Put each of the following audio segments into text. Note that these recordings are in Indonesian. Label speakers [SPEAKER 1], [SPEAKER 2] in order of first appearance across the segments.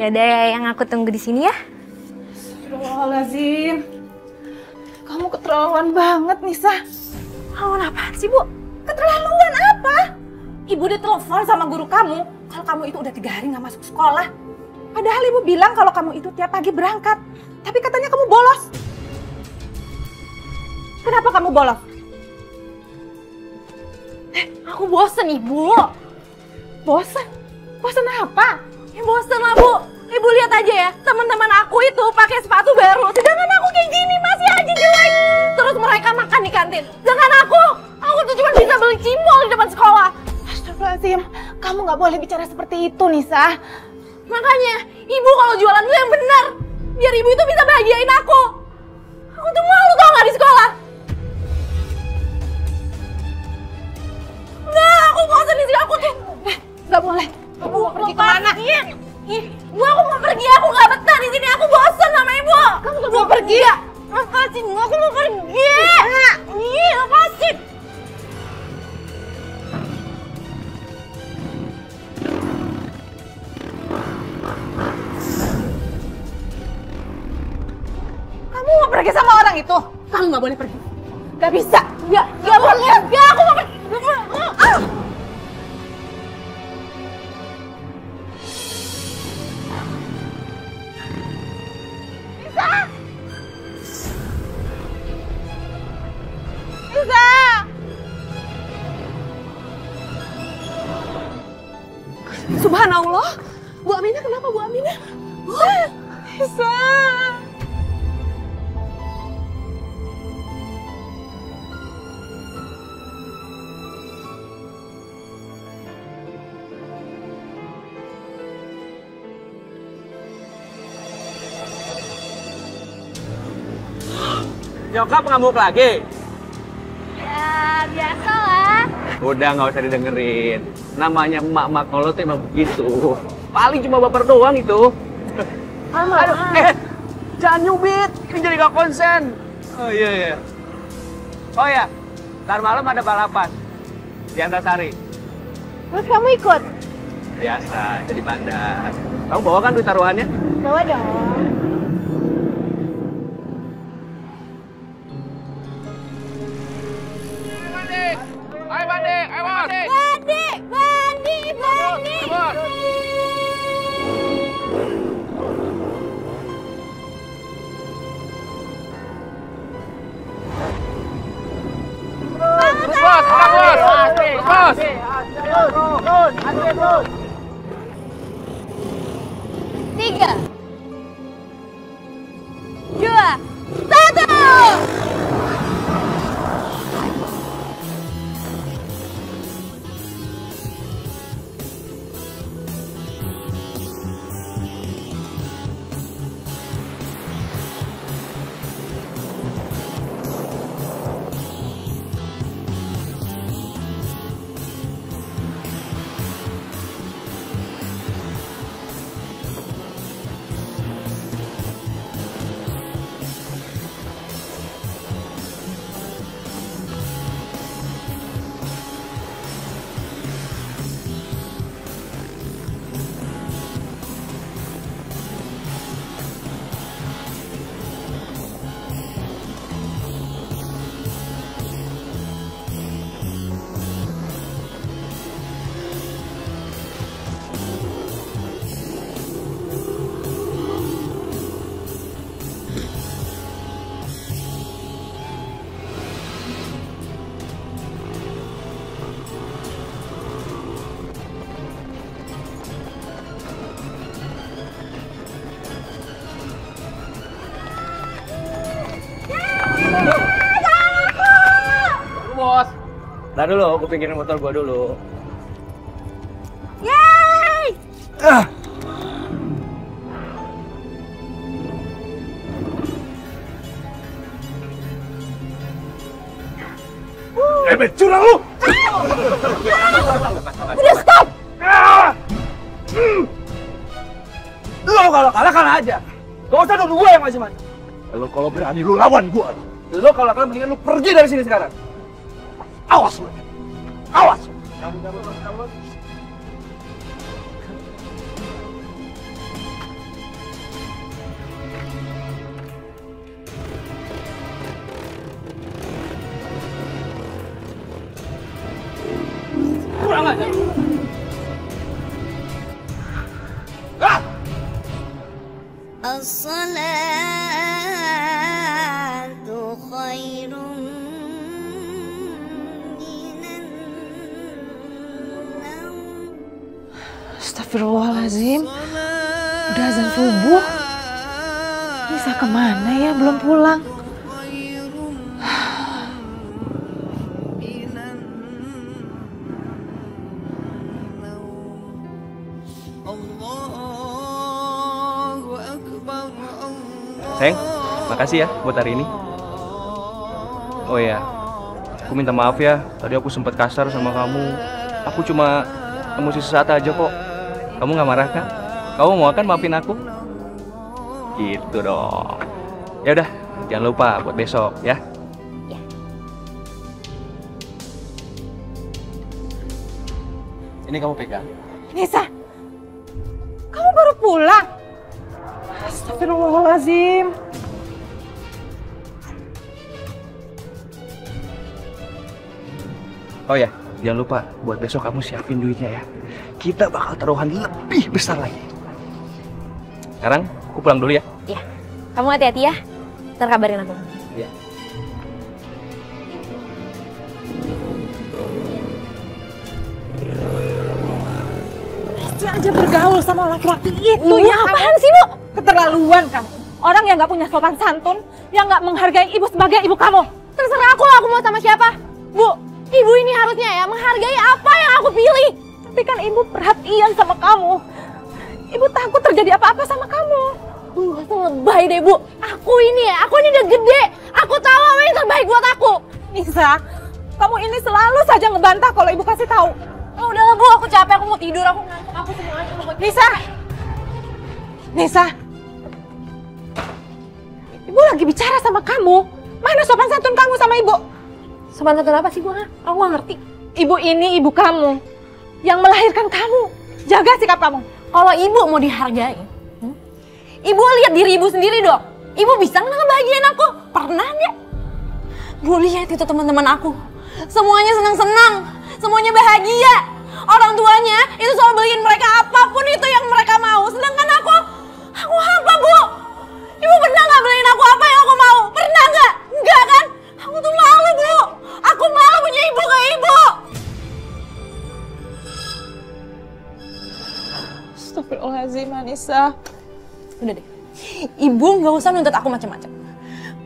[SPEAKER 1] Yaudah, yang aku tunggu di sini ya.
[SPEAKER 2] Astagfirullahaladzim. Kamu keterlaluan banget, Nisa.
[SPEAKER 1] Lawan apaan sih, Bu?
[SPEAKER 2] Keterlaluan apa? Ibu udah telepon sama guru kamu kalau kamu itu udah 3 hari nggak masuk sekolah. Padahal ibu bilang kalau kamu itu tiap pagi berangkat. Tapi katanya kamu bolos. Kenapa kamu bolos?
[SPEAKER 1] Aku bosen, Ibu.
[SPEAKER 2] Bosan? Bosan apa?
[SPEAKER 1] Ya bosen lah, Bu. Ibu lihat aja ya, teman-teman aku itu pakai sepatu baru. Sedangkan aku kayak gini masih aja jelek. Terus mereka makan di kantin. Sedangkan aku tuh cuma bisa beli cimol di depan sekolah.
[SPEAKER 2] Astagfirullahaladzim, kamu nggak boleh bicara seperti itu, Nisa.
[SPEAKER 1] Makanya, ibu kalau jualan tuh yang benar. Biar ibu itu bisa bahagiain aku. Aku tuh malu tau gak di sekolah. Nggak, aku bosan di sini. Aku tuh
[SPEAKER 2] Nggak boleh. Kamu mau pergi kemana?
[SPEAKER 1] Ibu, aku mau pergi. Aku nggak betah di sini. Aku bosan sama ibu.
[SPEAKER 2] Kamu tuh mau pergi ya?
[SPEAKER 1] Lepasin, aku mau pergi. Ih, lepasin.
[SPEAKER 2] Kamu mau pergi sama orang itu? Kamu nggak boleh pergi. Nggak bisa.
[SPEAKER 1] Nggak boleh. Nggak, aku mau pergi.
[SPEAKER 2] Nisa! Subhanallah. Bu Aminah kenapa, Bu Aminah? Nisa!
[SPEAKER 3] Nyokap ngamuk lagi?
[SPEAKER 1] Ya, biasalah.
[SPEAKER 3] Udah nggak usah didengerin. Namanya emak-emak kalau tuh emang begitu. Paling cuma baper doang itu. Aduh, jangan nyubit, ini jadi gak konsen. Oh iya. Oh ya, ntar malam ada balapan di Antasari.
[SPEAKER 1] Terus kamu ikut?
[SPEAKER 3] Biasa, jadi bandar. Kamu bawa kan duit taruhannya?
[SPEAKER 1] Bawa dong. Bandi!
[SPEAKER 3] Bos!
[SPEAKER 1] Tiga, dua, satu.
[SPEAKER 3] Bos. Ntar dulu, aku pikirin motor gua dulu.
[SPEAKER 1] Yeay!
[SPEAKER 3] Curang lu!
[SPEAKER 1] Udah stop!
[SPEAKER 3] Lo kalau kalah aja. Gak usah nuduh gue yang macam-macam. Lo kalau berani lu lawan gue. Lo kalau kalah mendingan lu pergi dari sini sekarang. Awas lu. Awas. Cabut.
[SPEAKER 4] As-salatu khairun minan naum.
[SPEAKER 2] Astagfirullahaladzim. Udah azan subuh. Nisa kemana ya? Belum pulang.
[SPEAKER 3] Sayang, makasih ya buat hari ini. Oh ya, aku minta maaf ya. Tadi aku sempat kasar sama kamu. Aku cuma emosi sesaat aja kok. Kamu nggak marah kan? Kamu mau kan maafin aku? Gitu dong. Ya udah, jangan lupa buat besok ya.
[SPEAKER 1] Ya.
[SPEAKER 3] Ini kamu pegang.
[SPEAKER 2] Nisa, kamu baru pulang? Astagfirullahaladzim.
[SPEAKER 3] Oh ya, jangan lupa buat besok kamu siapin duitnya ya. Kita bakal taruhan lebih besar lagi. Sekarang aku pulang dulu ya.
[SPEAKER 1] Iya. Kamu hati-hati ya. Ntar kabarin aku.
[SPEAKER 3] Iya.
[SPEAKER 2] Masih aja bergaul sama laki-laki itu
[SPEAKER 1] Ya
[SPEAKER 2] ya.
[SPEAKER 1] apaan sih, Bu?
[SPEAKER 2] Keterlaluan kamu. Orang yang nggak punya sopan santun, yang nggak menghargai ibu sebagai ibu kamu.
[SPEAKER 1] Terserah aku lah aku mau sama siapa. Bu, ibu ini harusnya ya menghargai apa yang aku pilih.
[SPEAKER 2] Tapi kan ibu perhatian sama kamu. Ibu takut terjadi apa-apa sama kamu.
[SPEAKER 1] Gak usah lebay deh, Bu. Aku ini udah gede. Aku tahu apa yang terbaik buat aku.
[SPEAKER 2] Nisa, kamu ini selalu saja ngebantah kalau ibu kasih tahu.
[SPEAKER 1] Oh, udahlah, Bu, aku capek, aku mau tidur, aku ngantuk, aku semuanya mau
[SPEAKER 2] Nisa! Nisa! Ibu lagi bicara sama kamu. Mana sopan santun kamu sama ibu?
[SPEAKER 1] Sopan santun apa sih, Bu? Aku gak ngerti.
[SPEAKER 2] Ibu ini ibu kamu. Yang melahirkan kamu. Jaga sikap kamu.
[SPEAKER 1] Kalau ibu mau dihargai, ibu lihat diri ibu sendiri dong. Ibu bisa nggak ngebahagiain aku? Pernah nggak? Bu, lihat itu teman-teman aku. Semuanya senang-senang. Semuanya bahagia. Orang tuanya itu selalu beliin mereka apapun itu yang mereka mau. Sedangkan aku apa, Bu? Ibu pernah nggak beliin aku apa yang aku mau? Pernah nggak? Enggak kan? Aku tuh malu, Bu. Aku malu punya ibu kayak ibu.
[SPEAKER 2] Astagfirullahaladzim, Nisa.
[SPEAKER 1] Udah deh. Ibu nggak usah nuntut aku macam-macam.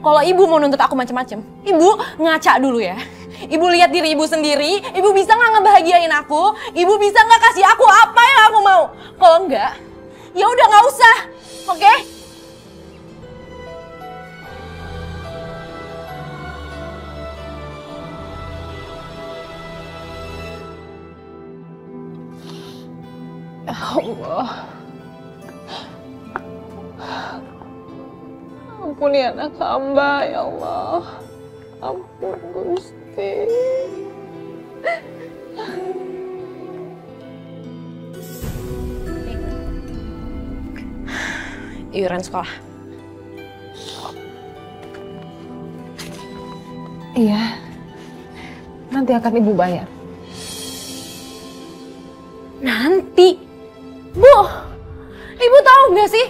[SPEAKER 1] Kalau ibu mau nuntut aku macam-macam, ibu ngaca dulu ya. Ibu lihat diri ibu sendiri, ibu bisa nggak ngebahagiain aku, ibu bisa nggak kasih aku apa yang aku mau. Kalau enggak, ya udah nggak usah, oke?
[SPEAKER 2] Ya Allah. Ampuni anak hamba, ya Allah. Ampun, Gusti.
[SPEAKER 1] Iuran sekolah.
[SPEAKER 2] Iya. Nanti akan ibu bayar.
[SPEAKER 1] Nanti? Bu, ibu tahu nggak sih?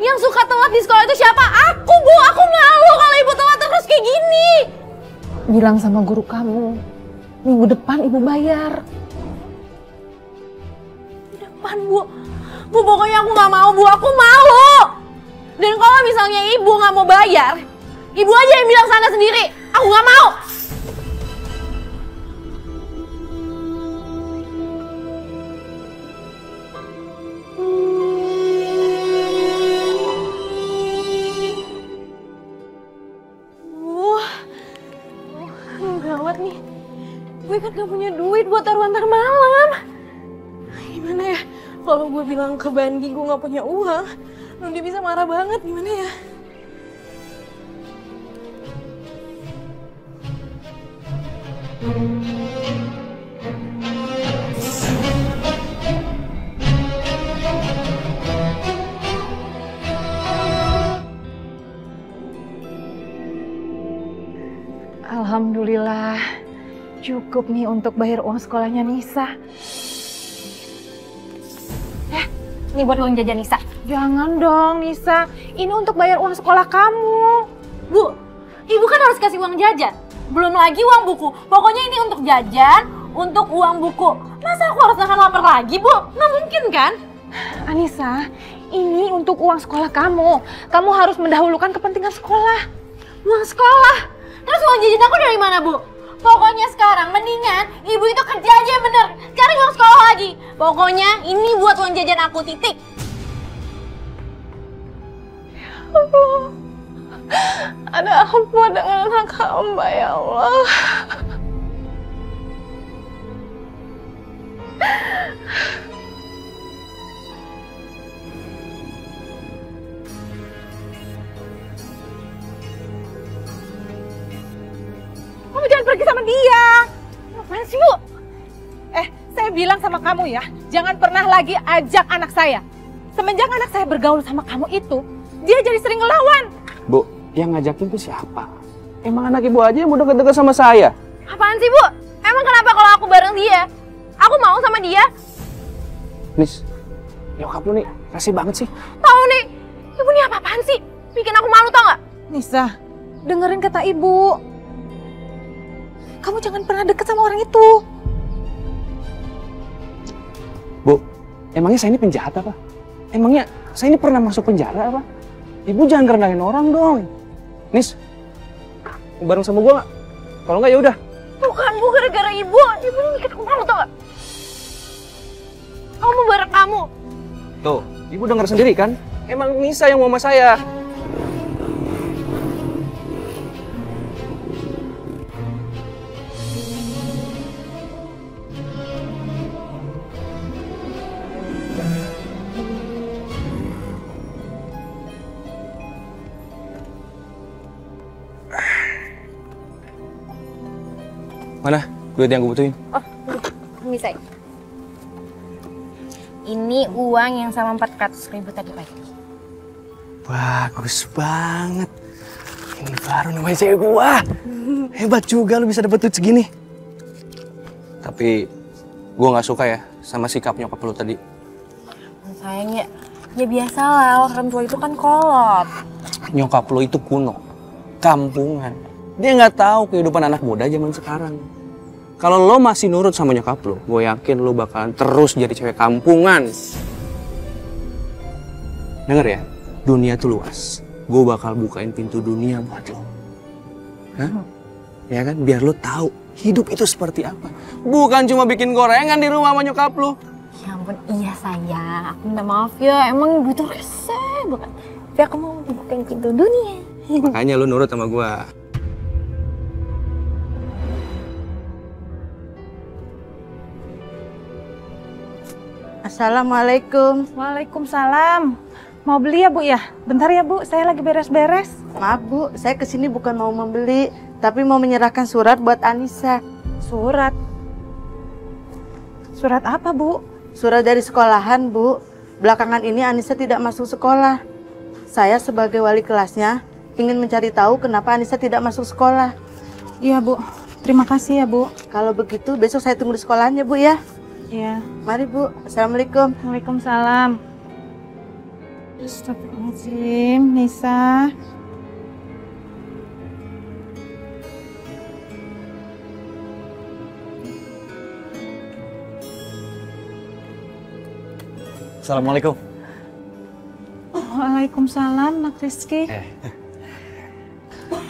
[SPEAKER 1] Yang suka telat di sekolah itu siapa? Aku, Bu. Aku malu kalau ibu telat terus kayak gini.
[SPEAKER 2] Bilang sama guru kamu, minggu depan ibu bayar.
[SPEAKER 1] Di depan, Bu. Bu, pokoknya aku nggak mau, Bu. Aku malu. Dan kalau misalnya ibu nggak mau bayar, ibu aja yang bilang sana sendiri. Aku nggak mau. Gawat nih. Gue kan gak punya duit buat taruhan ntar malam. Gimana ya? Kalau gue bilang ke Bandi gue gak punya uang, nanti bisa marah banget. Gimana ya?
[SPEAKER 2] Alhamdulillah, Cukup nih untuk bayar uang sekolahnya Nisa.
[SPEAKER 1] Ini buat uang jajan Nisa.
[SPEAKER 2] Jangan dong Nisa, ini untuk bayar uang sekolah kamu.
[SPEAKER 1] Bu, ibu kan harus kasih uang jajan. Belum lagi uang buku. Pokoknya ini untuk jajan, untuk uang buku. Masa aku harus nahan lapar lagi, Bu? Nggak mungkin kan?
[SPEAKER 2] Anissa, ini untuk uang sekolah kamu. Kamu harus mendahulukan kepentingan sekolah.
[SPEAKER 1] Uang sekolah? Terus uang jajan aku dari mana, Bu? Pokoknya sekarang mendingan ibu itu kerja aja yang bener. Cari uang sekolah lagi. Pokoknya ini buat uang jajan aku, titik.
[SPEAKER 2] Allah, ada apa dengan anak hamba ya Allah? Kamu jangan pergi sama dia.
[SPEAKER 1] Ngapain sih, Bu?
[SPEAKER 2] Saya bilang sama kamu ya, jangan pernah lagi ajak anak saya. Semenjak anak saya bergaul sama kamu itu, dia jadi sering ngelawan.
[SPEAKER 3] Bu, yang ngajakin tuh siapa? Emang anak ibu aja yang mau deket-deket sama saya?
[SPEAKER 1] Apaan sih, Bu? Emang kenapa kalau aku bareng dia? Aku mau sama dia.
[SPEAKER 3] Nis, nyokap lu nih kasih banget sih.
[SPEAKER 1] Tahu nih, ibu nih apa-apaan sih? Bikin aku malu, tau nggak?
[SPEAKER 2] Nisa, dengerin kata ibu. Kamu jangan pernah deket sama orang itu.
[SPEAKER 3] Bu, emangnya saya ini penjahat apa? Emangnya saya ini pernah masuk penjara apa? Ibu jangan kerendahin orang dong. Nis, bareng sama gua nggak? Kalau nggak ya udah.
[SPEAKER 1] Bukan, Bu, gara-gara ibu. Ibu nih bikin aku malu, tau nggak? Aku mau bareng kamu.
[SPEAKER 3] Tuh, ibu dengar sendiri kan? Emang Nisa yang mau sama saya. Mana duit yang gue butuhin?
[SPEAKER 1] Oh, bisa. Ini uang yang sama 400.000 tadi pagi.
[SPEAKER 3] Bagus banget. Ini baru namanya cewek gua. Hebat juga lu bisa dapet duit segini. Tapi gua nggak suka ya sama sikap nyokap lu tadi.
[SPEAKER 1] Sayangnya, ya biasalah, orang tua itu kan kolot.
[SPEAKER 3] Nyokap lu itu kuno, kampungan. Dia nggak tahu kehidupan anak muda zaman sekarang. Kalau lo masih nurut sama nyokap lo, gue yakin lo bakalan terus jadi cewek kampungan. Dengar ya, dunia tuh luas. Gue bakal bukain pintu dunia buat lo. Hah? Ya kan, biar lo tahu hidup itu seperti apa. Bukan cuma bikin gorengan di rumah sama nyokap lo.
[SPEAKER 1] Ya ampun, iya sayang. Aku minta maaf ya, emang ibu tuh rese banget. Tapi aku mau bukain pintu dunia.
[SPEAKER 3] Makanya lo nurut sama gue.
[SPEAKER 2] Assalamualaikum. Waalaikumsalam. Mau beli ya Bu ya? Bentar ya Bu, saya lagi beres-beres.
[SPEAKER 5] Maaf Bu, saya kesini bukan mau membeli, tapi mau menyerahkan surat buat Anissa.
[SPEAKER 2] Surat? Surat apa Bu?
[SPEAKER 5] Surat dari sekolahan Bu. Belakangan ini Anissa tidak masuk sekolah. Saya sebagai wali kelasnya ingin mencari tahu kenapa Anissa tidak masuk sekolah.
[SPEAKER 2] Iya Bu, terima kasih ya Bu.
[SPEAKER 5] Kalau begitu besok saya tunggu di sekolahnya Bu ya.
[SPEAKER 2] Iya.
[SPEAKER 5] Mari Bu, Assalamualaikum.
[SPEAKER 2] Waalaikumsalam. Astagfirullahaladzim, Nisa.
[SPEAKER 6] Assalamualaikum.
[SPEAKER 2] Waalaikumsalam, Nak Rizky.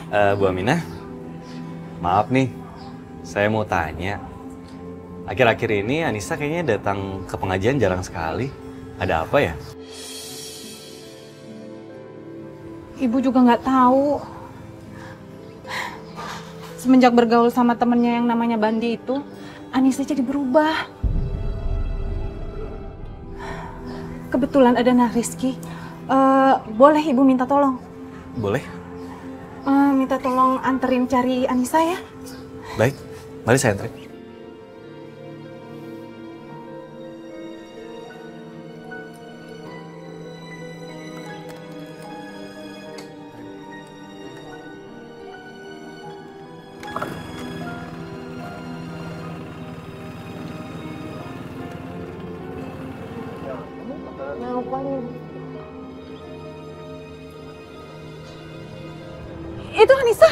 [SPEAKER 6] Bu Aminah, maaf nih, saya mau tanya. Akhir-akhir ini Anissa kayaknya datang ke pengajian jarang sekali. Ada apa ya?
[SPEAKER 2] Ibu juga nggak tahu. Semenjak bergaul sama temennya yang namanya Bandi itu, Anissa jadi berubah. Kebetulan ada Nak Rizky. Boleh Ibu minta tolong?
[SPEAKER 6] Boleh?
[SPEAKER 2] Minta tolong anterin cari Anissa ya.
[SPEAKER 6] Baik, mari saya anterin.
[SPEAKER 2] Itu Anissa.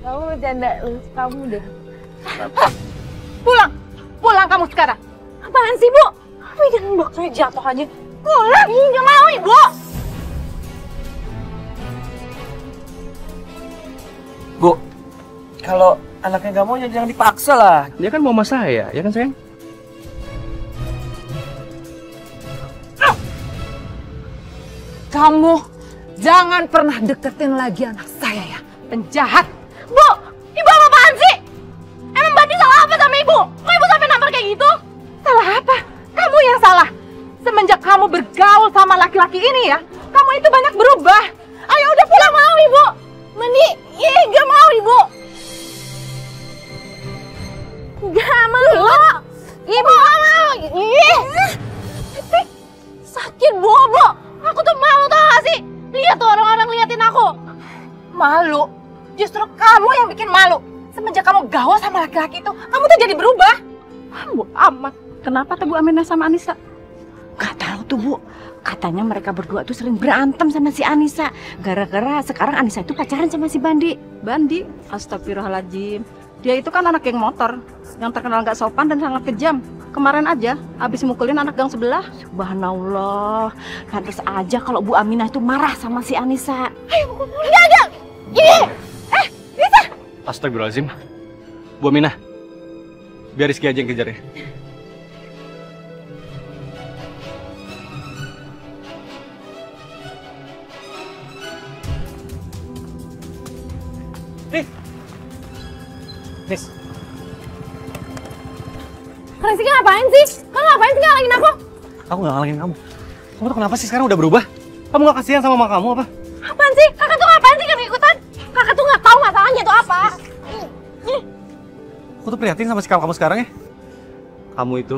[SPEAKER 1] Kamu bercanda, kamu deh.
[SPEAKER 2] Pulang. Pulang kamu sekarang.
[SPEAKER 1] Apaan sih, Bu? Apa jangan baksonya jatuh aja. Pulang. Nggak mau, Ibu.
[SPEAKER 3] Bu, kalau anaknya nggak mau ya jangan dipaksa lah. Dia kan mama saya, ya kan sayang?
[SPEAKER 2] Kamu jangan pernah deketin lagi anak saya ya. Penjahat.
[SPEAKER 1] Bu, Ibu apa-apaan sih? Emang Bandi salah apa sama Ibu? Kok Ibu sampai nampar kayak gitu?
[SPEAKER 2] Salah apa? Kamu yang salah. Semenjak kamu bergaul sama laki-laki ini ya, kamu itu banyak berubah.
[SPEAKER 1] Ayo udah pulang mau, Ibu. Mandi, gak mau, Ibu. Gak mau. Ibu gak mau. Sakit, Bu. Aku tuh malu tau gak sih? Lihat tuh orang-orang ngeliatin aku.
[SPEAKER 2] Malu? Justru kamu yang bikin malu. Semenjak kamu gaul sama laki-laki itu, kamu tuh jadi berubah.
[SPEAKER 7] Bu amat, kenapa tuh Bu Aminah sama Anissa? Gak tahu tuh Bu, katanya mereka berdua tuh sering berantem sama si Anissa. Gara-gara sekarang Anissa itu pacaran sama si Bandi. Bandi? Astagfirullahaladzim. Dia itu kan anak geng motor, yang terkenal gak sopan dan sangat kejam. Kemarin aja, habis mukulin anak gang sebelah. Subhanallah, pantas aja kalau Bu Aminah itu marah sama si Anissa.
[SPEAKER 1] Ayo, enggak. Ini. Bisa.
[SPEAKER 6] Astagfirullahaladzim. Bu Aminah, biar Rizky aja yang kejar ya.
[SPEAKER 3] Nis.
[SPEAKER 1] Rizky ngapain sih? Kamu ngapain sih ngalangin aku?
[SPEAKER 6] Aku nggak ngalangin kamu. Kamu tuh kenapa sih sekarang udah berubah? Kamu nggak kasihan sama mama kamu apa?
[SPEAKER 1] Apaan sih? Kakak tuh ngapain sih ikutan? Kakak tuh nggak tahu masalahnya itu apa.
[SPEAKER 6] Aku tuh prihatin sama sikap kamu sekarang ya. Kamu itu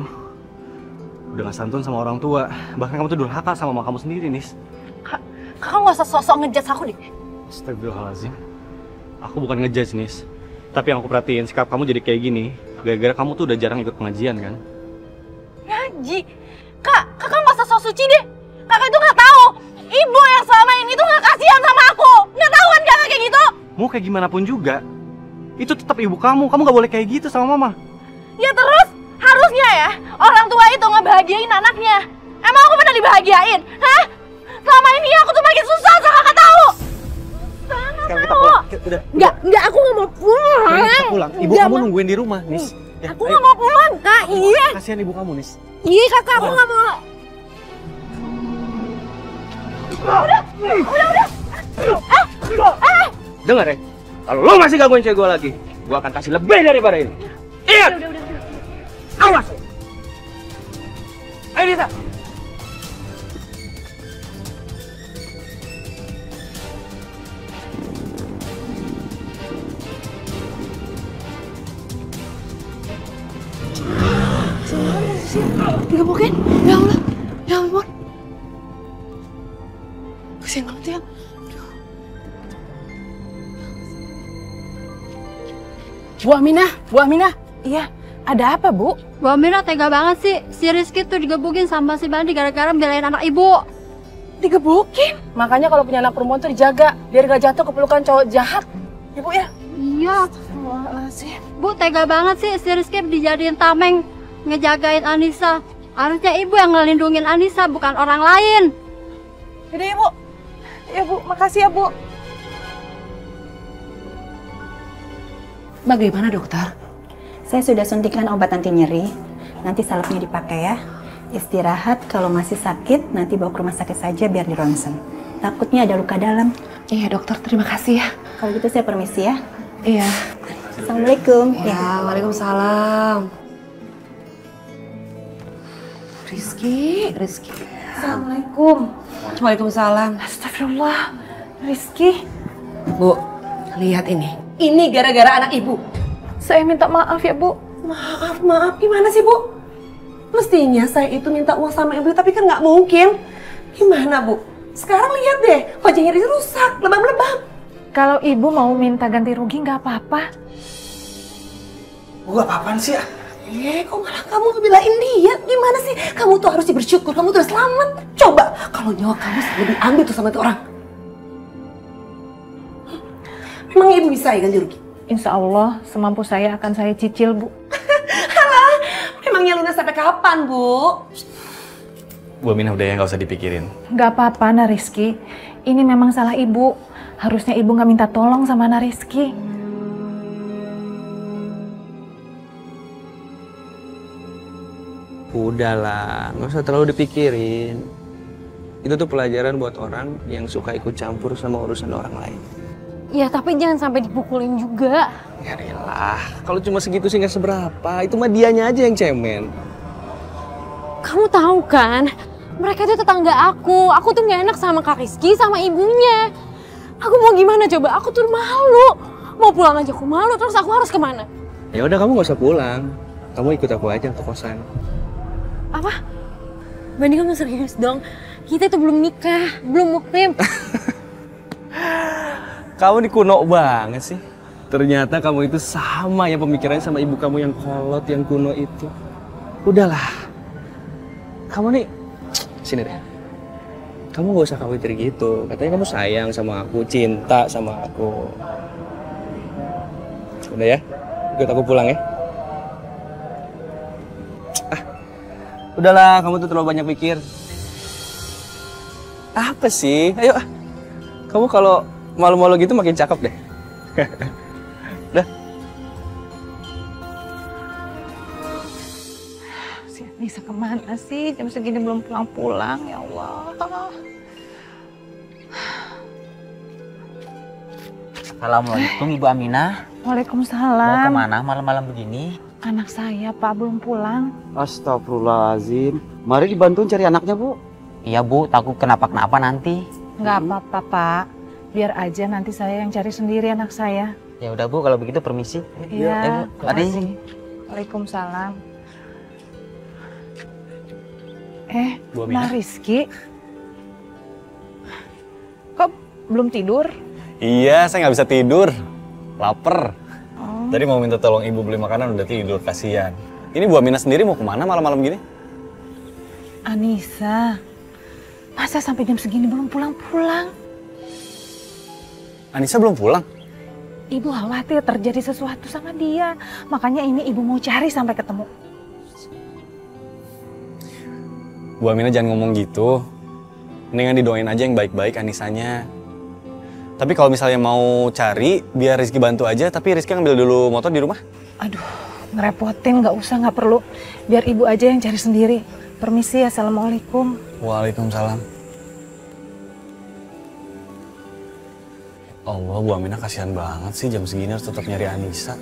[SPEAKER 6] udah gak santun sama orang tua. Bahkan kamu tuh durhaka sama mama kamu sendiri, Nis.
[SPEAKER 1] Kakak nggak usah sosok ngejudge aku deh.
[SPEAKER 6] Astagfirullahaladzim. Aku bukan ngejudge, Nis. Tapi yang aku perhatiin, sikap kamu jadi kayak gini gara-gara kamu tuh udah jarang ikut pengajian kan?
[SPEAKER 1] Ngaji? Kakak nggak usah sok suci deh. Kakak itu nggak tahu. Ibu yang selama ini tuh nggak kasihan sama aku. Nggak tahu kan kakak kayak gitu?
[SPEAKER 6] Mau kayak gimana pun juga, itu tetap ibu kamu. Kamu nggak boleh kayak gitu sama mama.
[SPEAKER 1] Ya terus, harusnya ya orang tua itu ngebahagiain anaknya. Emang aku pernah dibahagiain? Hah? Selama ini aku tuh makin susah, kakak tahu.
[SPEAKER 6] Sekarang kita pulang. Udah.
[SPEAKER 1] Enggak, aku nggak mau pulang.
[SPEAKER 6] Kita pulang. Ibu
[SPEAKER 1] Nggak
[SPEAKER 6] kamu
[SPEAKER 1] mau.
[SPEAKER 6] nungguin di rumah, Nis. Ya,
[SPEAKER 1] Aku nggak mau pulang, Kak. Iya.
[SPEAKER 6] Kasihan ibu kamu, Nis.
[SPEAKER 1] Iya, kakak, aku nggak mau.
[SPEAKER 3] Dengar ya, kalau lo masih gangguin cewek gue lagi, gue akan kasih lebih daripada ini. Ingat! Awas! Ayo Nisa!
[SPEAKER 1] Digebukin? Ya Allah, ya ampun. Kasian banget ya.
[SPEAKER 2] Bu Aminah. Iya, ada apa Bu?
[SPEAKER 7] Bu Aminah tega banget sih, si Rizky tuh digebukin sama si Bandi gara-gara belain anak ibu.
[SPEAKER 2] Digebukin? Makanya kalau punya anak perempuan tuh dijaga, biar gak jatuh ke pelukan cowok jahat. Ibu ya?
[SPEAKER 7] Iya. Bu tega banget sih, si Rizky dijadiin tameng ngejagain Anissa. Harusnya ibu yang ngelindungin Anissa, bukan orang lain.
[SPEAKER 2] Yaudah ya Bu. Ya Bu, makasih ya Bu.
[SPEAKER 8] Bagaimana dokter? Saya sudah suntikan obat anti nyeri. Nanti salepnya dipakai ya. Istirahat, kalau masih sakit nanti bawa ke rumah sakit saja biar di ronsen. Takutnya ada luka dalam.
[SPEAKER 2] Iya dokter, terima kasih ya.
[SPEAKER 8] Kalau gitu saya permisi ya.
[SPEAKER 2] Iya.
[SPEAKER 8] Assalamualaikum.
[SPEAKER 2] Ya, waalaikumsalam. Rizky. Assalamualaikum.
[SPEAKER 9] Waalaikumsalam.
[SPEAKER 2] Astagfirullah. Rizky.
[SPEAKER 9] Bu, lihat ini. Ini gara-gara anak ibu.
[SPEAKER 2] Saya minta maaf ya Bu.
[SPEAKER 9] Maaf. Gimana sih Bu? Mestinya saya itu minta uang sama ibu, tapi kan nggak mungkin. Gimana Bu? Sekarang lihat deh, wajahnya Rizky rusak, lebam-lebam.
[SPEAKER 2] Kalau Ibu mau minta ganti rugi nggak apa-apa.
[SPEAKER 3] Bu, apa-apaan sih ya?
[SPEAKER 9] Kok malah kamu ngebelain dia? Gimana sih? Kamu tuh harus bersyukur, kamu tuh udah selamat. Coba, kalau nyawa kamu sampai diambil tuh sama itu orang. Emang ibu bisa ya ganti rugi?
[SPEAKER 2] Insya Allah semampu saya akan saya cicil, Bu.
[SPEAKER 9] Emangnya lunas sampai kapan, Bu?
[SPEAKER 6] Bu Aminah udah ya, nggak usah dipikirin.
[SPEAKER 2] Gak apa-apa, Rizky. Ini memang salah ibu. Harusnya ibu gak minta tolong sama Rizky.
[SPEAKER 3] Udahlah, nggak usah terlalu dipikirin. Itu tuh pelajaran buat orang yang suka ikut campur sama urusan orang lain.
[SPEAKER 1] Ya tapi jangan sampai dipukulin juga.
[SPEAKER 3] Ya elah, kalau cuma segitu sih nggak seberapa. Itu mah dianya aja yang cemen.
[SPEAKER 1] Kamu tahu kan, mereka itu tetangga aku. Aku tuh gak enak sama Kak Rizky sama ibunya. Aku mau gimana coba? Aku tuh malu. Mau pulang aja aku malu, terus aku harus kemana?
[SPEAKER 3] Ya udah kamu nggak usah pulang. Kamu ikut aku aja ke kosan.
[SPEAKER 1] Apa? Bandi kamu serius dong? Kita itu belum nikah, belum muhrim.
[SPEAKER 3] Kamu nih kuno banget sih. Ternyata kamu itu sama ya pemikirannya sama ibu kamu yang kolot, yang kuno itu. Udahlah. Kamu nih, sini deh. Kamu gak usah khawatir gitu. Katanya kamu sayang sama aku, cinta sama aku. Udah ya, ikut aku pulang ya. Udahlah, kamu tuh terlalu banyak pikir. Apa sih? Ayo, kamu kalau malu-malu gitu makin cakep deh. Udah.
[SPEAKER 2] Si Anissa kemana sih? Jam segini belum pulang-pulang, ya Allah.
[SPEAKER 10] Assalamualaikum Ibu Aminah.
[SPEAKER 2] Waalaikumsalam.
[SPEAKER 10] Mau kemana malam-malam begini?
[SPEAKER 2] Anak saya, Pak, belum pulang.
[SPEAKER 10] Astagfirullahaladzim. Mari dibantuin cari anaknya, Bu. Iya, Bu. Takut kenapa-kenapa nanti.
[SPEAKER 2] Nggak apa-apa, Pak. Biar aja nanti saya yang cari sendiri anak saya.
[SPEAKER 10] Ya udah, Bu. Kalau begitu permisi.
[SPEAKER 2] Iya.
[SPEAKER 10] Bu. Mari.
[SPEAKER 2] Waalaikumsalam.
[SPEAKER 6] Bu Aminah.
[SPEAKER 2] Rizky. Kok belum tidur?
[SPEAKER 6] Iya, saya nggak bisa tidur. Laper. Tadi mau minta tolong ibu beli makanan udah tidur, kasihan. Ini Bu Aminah sendiri mau kemana malam-malam gini?
[SPEAKER 2] Anissa, masa sampai jam segini belum pulang-pulang?
[SPEAKER 6] Anissa belum pulang?
[SPEAKER 2] Ibu khawatir terjadi sesuatu sama dia. Makanya ini ibu mau cari sampai ketemu.
[SPEAKER 6] Bu Aminah jangan ngomong gitu. Mendingan didoain aja yang baik-baik Anissanya. Tapi kalau misalnya mau cari, biar Rizky bantu aja. Tapi Rizky ngambil dulu motor di rumah.
[SPEAKER 2] Aduh, ngerepotin, nggak usah, nggak perlu. Biar ibu aja yang cari sendiri. Permisi, assalamualaikum.
[SPEAKER 6] Waalaikumsalam. Allah, Bu Aminah kasihan banget sih jam segini harus tetap nyari Anissa.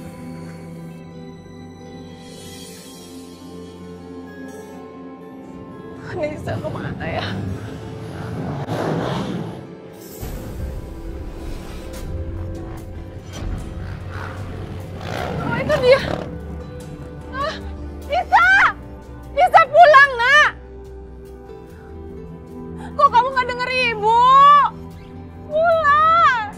[SPEAKER 2] Anissa kemana ya? Oh, itu dia. Nisa! Nisa pulang, Nak! Kok kamu nggak denger ibu? Pulang!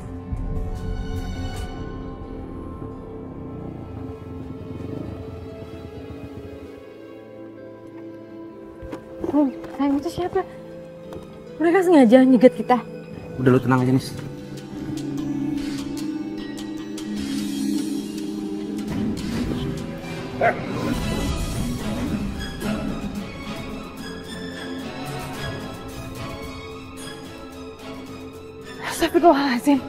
[SPEAKER 1] Sayang, itu siapa? Mereka sengaja nyegat kita.
[SPEAKER 3] Udah lu tenang aja, Nis.
[SPEAKER 2] Astagfirullahaladzim.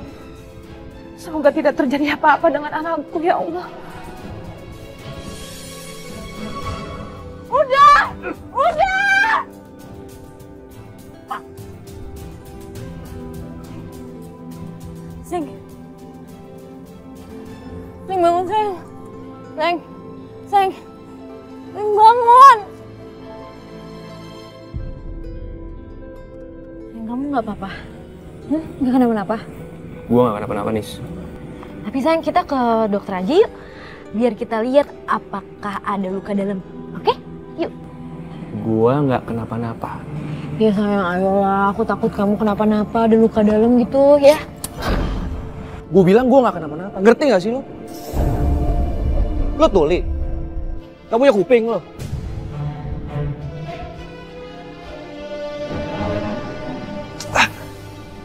[SPEAKER 2] Semoga tidak terjadi apa-apa dengan anakku, ya Allah. Udah! Udah!
[SPEAKER 1] Seng. Seng, bangun, Seng. Seng. Seng. Seng, bangun. Seng, kamu nggak apa-apa? Nggak kenapa-napa?
[SPEAKER 3] Gua nggak kenapa-napa, Nis.
[SPEAKER 1] Tapi sayang, kita ke dokter aja yuk. Biar kita lihat apakah ada luka dalam. Oke? Yuk.
[SPEAKER 3] Gua nggak kenapa-napa.
[SPEAKER 1] Ya sayang, ayolah. Aku takut kamu kenapa-napa, ada luka dalam gitu ya.
[SPEAKER 3] Gue bilang gue gak kenapa-napa. Ngerti gak sih lo? Lo tuli. Kamu punya kuping lo.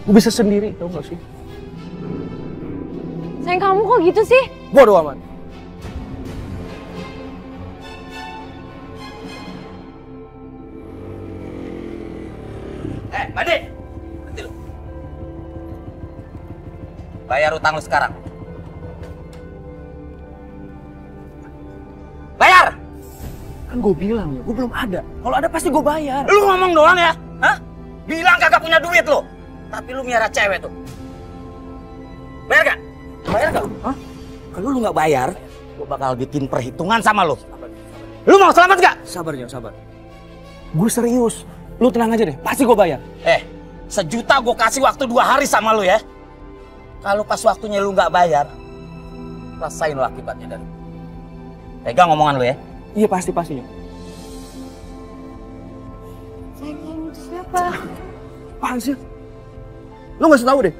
[SPEAKER 3] Gue bisa sendiri, tau gak sih?
[SPEAKER 1] Sayang kamu kok gitu sih?
[SPEAKER 3] Bodoh amat.
[SPEAKER 10] Bandi! Nanti lu. Bayar utang lu sekarang. Bayar!
[SPEAKER 3] Kan gue bilang ya, gue belum ada. Kalau ada pasti gue bayar.
[SPEAKER 10] Lu ngomong doang ya? Hah? Bilang kagak punya duit lu. Tapi lu miara cewek tuh. Bayar gak? Bayar gak? Hah? Kalau lu gak bayar, gue bakal bikin perhitungan sama lu. Lu mau selamat gak?
[SPEAKER 3] Sabar ya, sabar. Gue serius. Lu tenang aja deh, pasti gue bayar.
[SPEAKER 10] 1 juta gue kasih waktu 2 hari sama lu ya. Kalau pas waktunya lu gak bayar, rasain lu akibatnya dari. Pegang omongan lu ya.
[SPEAKER 3] Iya pastinya.
[SPEAKER 1] Sayang itu siapa?
[SPEAKER 3] Apaan sih? Lu gak usah tahu deh.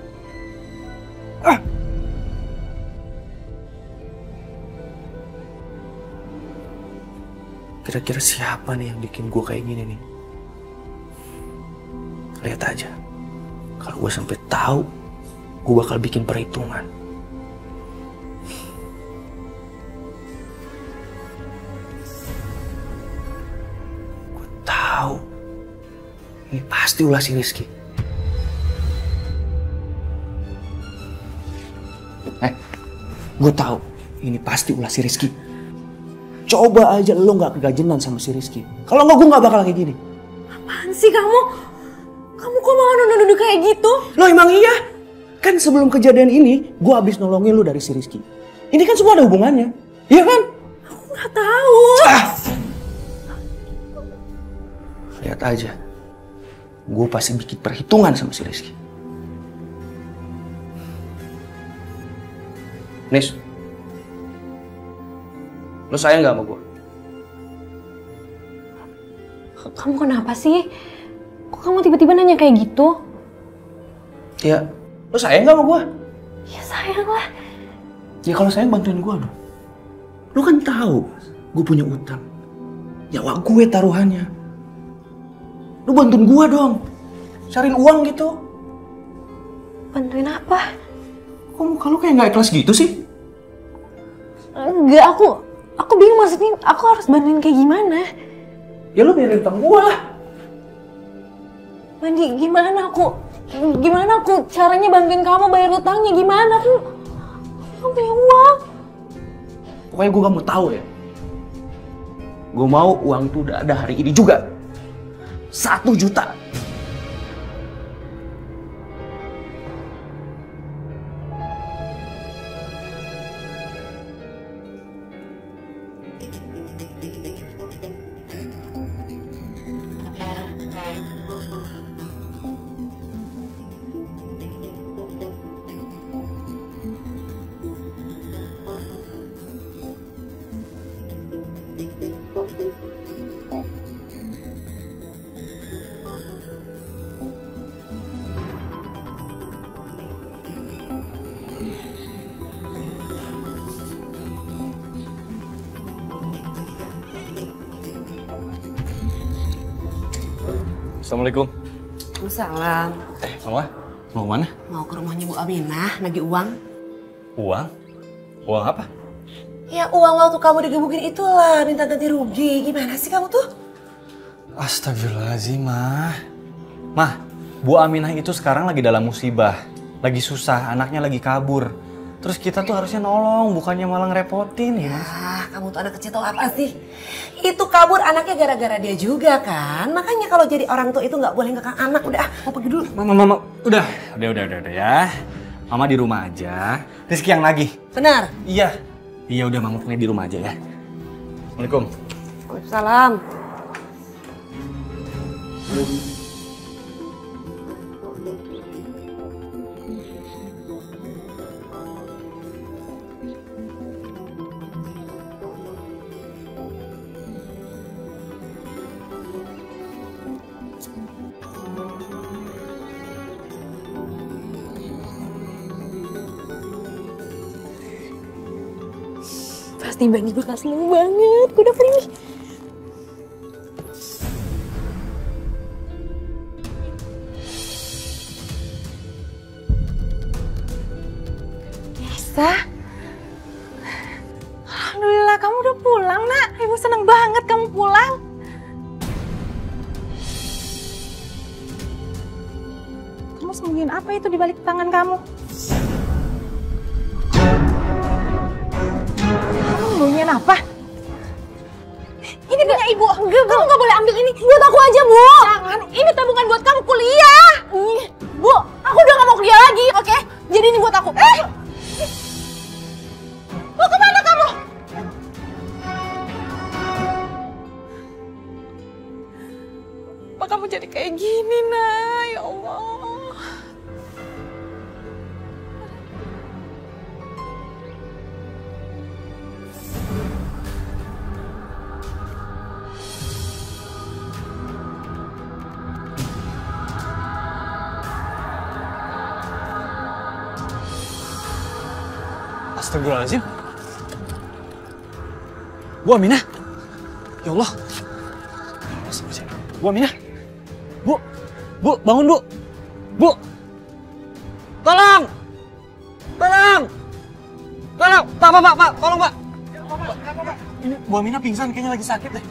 [SPEAKER 3] Kira-kira siapa nih yang bikin gue kayak gini nih? Lihat aja. Kalau gue sampai tahu, gue bakal bikin perhitungan. Gue tahu. Ini pasti ulah si Rizky. Gue tahu. Ini pasti ulah si Rizky. Coba aja lo gak kegajenan sama si Rizky. Kalau nggak, gue gak bakal kayak gini.
[SPEAKER 1] Apaan sih kamu? Kamu kok malah nuduh-nuduh kayak gitu?
[SPEAKER 3] Loh emang iya? Kan sebelum kejadian ini, gue habis nolongin lu dari si Rizky. Ini kan semua ada hubungannya. Iya kan?
[SPEAKER 1] Aku nggak tahu.
[SPEAKER 3] Lihat aja. Gue pasti bikin perhitungan sama si Rizky. Nis. Lu sayang gak sama gue?
[SPEAKER 1] Kamu kenapa sih? Kok kamu tiba-tiba nanya kayak gitu?
[SPEAKER 3] Ya, lu sayang gak sama gue?
[SPEAKER 1] Ya sayang lah.
[SPEAKER 3] Ya kalau sayang bantuin gue dong. Lu kan tahu gue punya utang. Nyawa gue taruhannya. Lu bantuin gue dong. Cariin uang gitu.
[SPEAKER 1] Bantuin apa?
[SPEAKER 3] Kok muka lu kayak gak ikhlas gitu sih?
[SPEAKER 1] Enggak, aku bingung maksudnya aku harus bantuin kayak gimana?
[SPEAKER 3] Ya lu biarin utang gue lah.
[SPEAKER 1] Bandi, gimana aku caranya bantuin kamu bayar utangnya gimana? Aku punya uang.
[SPEAKER 3] Pokoknya gue gak mau tahu ya. Gue mau uang itu udah ada hari ini juga. 1 juta.
[SPEAKER 6] Assalamualaikum.
[SPEAKER 9] Waalaikumsalam.
[SPEAKER 6] Mama, mau kemana?
[SPEAKER 9] Mau ke rumahnya Bu Aminah, nagih uang.
[SPEAKER 6] Uang? Uang apa?
[SPEAKER 9] Ya uang waktu kamu digebukin itulah, minta ganti rugi. Gimana sih kamu tuh?
[SPEAKER 6] Astagfirullahaladzim, Mah. Mah, Bu Aminah itu sekarang lagi dalam musibah. Lagi susah, anaknya lagi kabur. Terus kita tuh harusnya nolong, bukannya malah ngerepotin ya.
[SPEAKER 9] Kamu tuh anak kecil tau apa sih? Itu kabur anaknya gara-gara dia juga kan. Makanya kalau jadi orang tua itu nggak boleh ngekang anak. Udah, mau pergi dulu.
[SPEAKER 6] Mama, udah ya. Mama di rumah aja. Rizky yang nagih.
[SPEAKER 9] Benar?
[SPEAKER 6] Iya. Iya udah, Mama pokoknya di rumah aja ya. Assalamualaikum.
[SPEAKER 9] Waalaikumsalam.
[SPEAKER 1] Pasti Bani bakal seneng banget. Gue udah pergi. Yes.
[SPEAKER 2] Anissa. Alhamdulillah kamu udah pulang, Nak. Ibu seneng banget kamu pulang. Kamu sembunyiin apa itu di balik tangan kamu? Kamu sembunyiin apa? Ini punya ibu. Enggak, kamu nggak boleh ambil ini. Buat aku aja, Bu. Jangan, ini tabungan buat kamu kuliah. Bu, aku udah nggak mau kuliah lagi, oke? Jadi ini buat aku. Mau kemana kamu? Kok kamu jadi kayak gini, Nak? Ya Allah.
[SPEAKER 6] Astagfirullahaladzim. Bu Aminah. Ya Allah. Bu Aminah. Bu, bangun Bu. Bu. Tolong. Tolong. Tolong. Pak, tolong Pak. Ini Bu Aminah pingsan, kayaknya lagi sakit deh.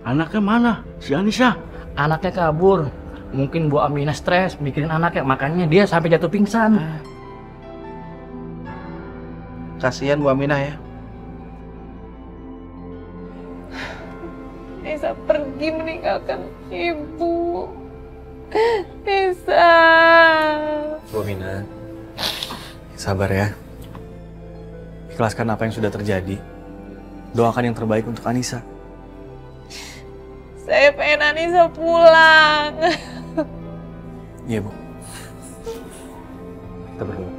[SPEAKER 10] Anaknya mana? Si Anissa?
[SPEAKER 11] Anaknya kabur. Mungkin Bu Aminah stres mikirin anaknya, makanya dia sampai jatuh pingsan.
[SPEAKER 10] Kasihan Bu Aminah ya.
[SPEAKER 1] Nisa pergi meninggalkan ibu. Nisa.
[SPEAKER 6] Bu Aminah, sabar ya. Ikhlaskan apa yang sudah terjadi. Doakan yang terbaik untuk Anissa.
[SPEAKER 1] Saya pengen Anissa pulang.
[SPEAKER 6] Iya, Bu. Kita berdua.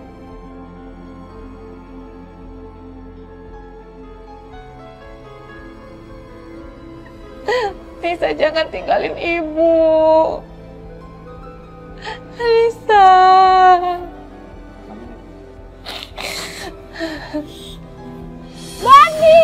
[SPEAKER 1] Nisa jangan tinggalin ibu. Nisa. Bandi.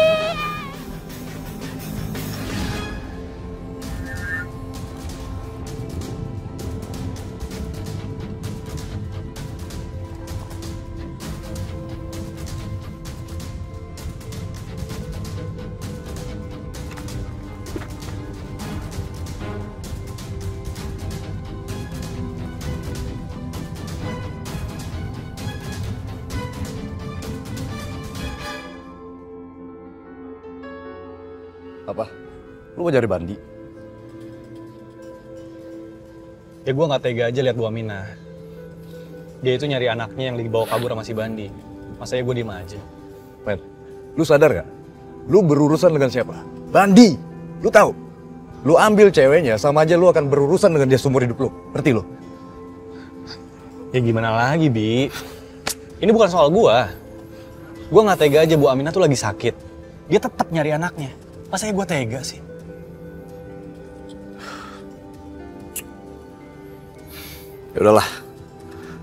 [SPEAKER 12] Apa? Lu mau cari Bandi?
[SPEAKER 6] Ya gue gak tega aja lihat Bu Aminah. Dia itu nyari anaknya yang dibawa kabur sama si Bandi. Masa ya gue diem aja.
[SPEAKER 12] Men, lu sadar gak? Lu berurusan dengan siapa? Bandi! Lu tahu? Lu ambil ceweknya sama aja lu akan berurusan dengan dia seumur hidup lu. Ngerti lu?
[SPEAKER 6] Ya gimana lagi, Bi? Ini bukan soal gue. Gue gak tega aja Bu Aminah tuh lagi sakit. Dia tetap nyari anaknya. Masa ya gue tega sih?
[SPEAKER 12] Ya udahlah.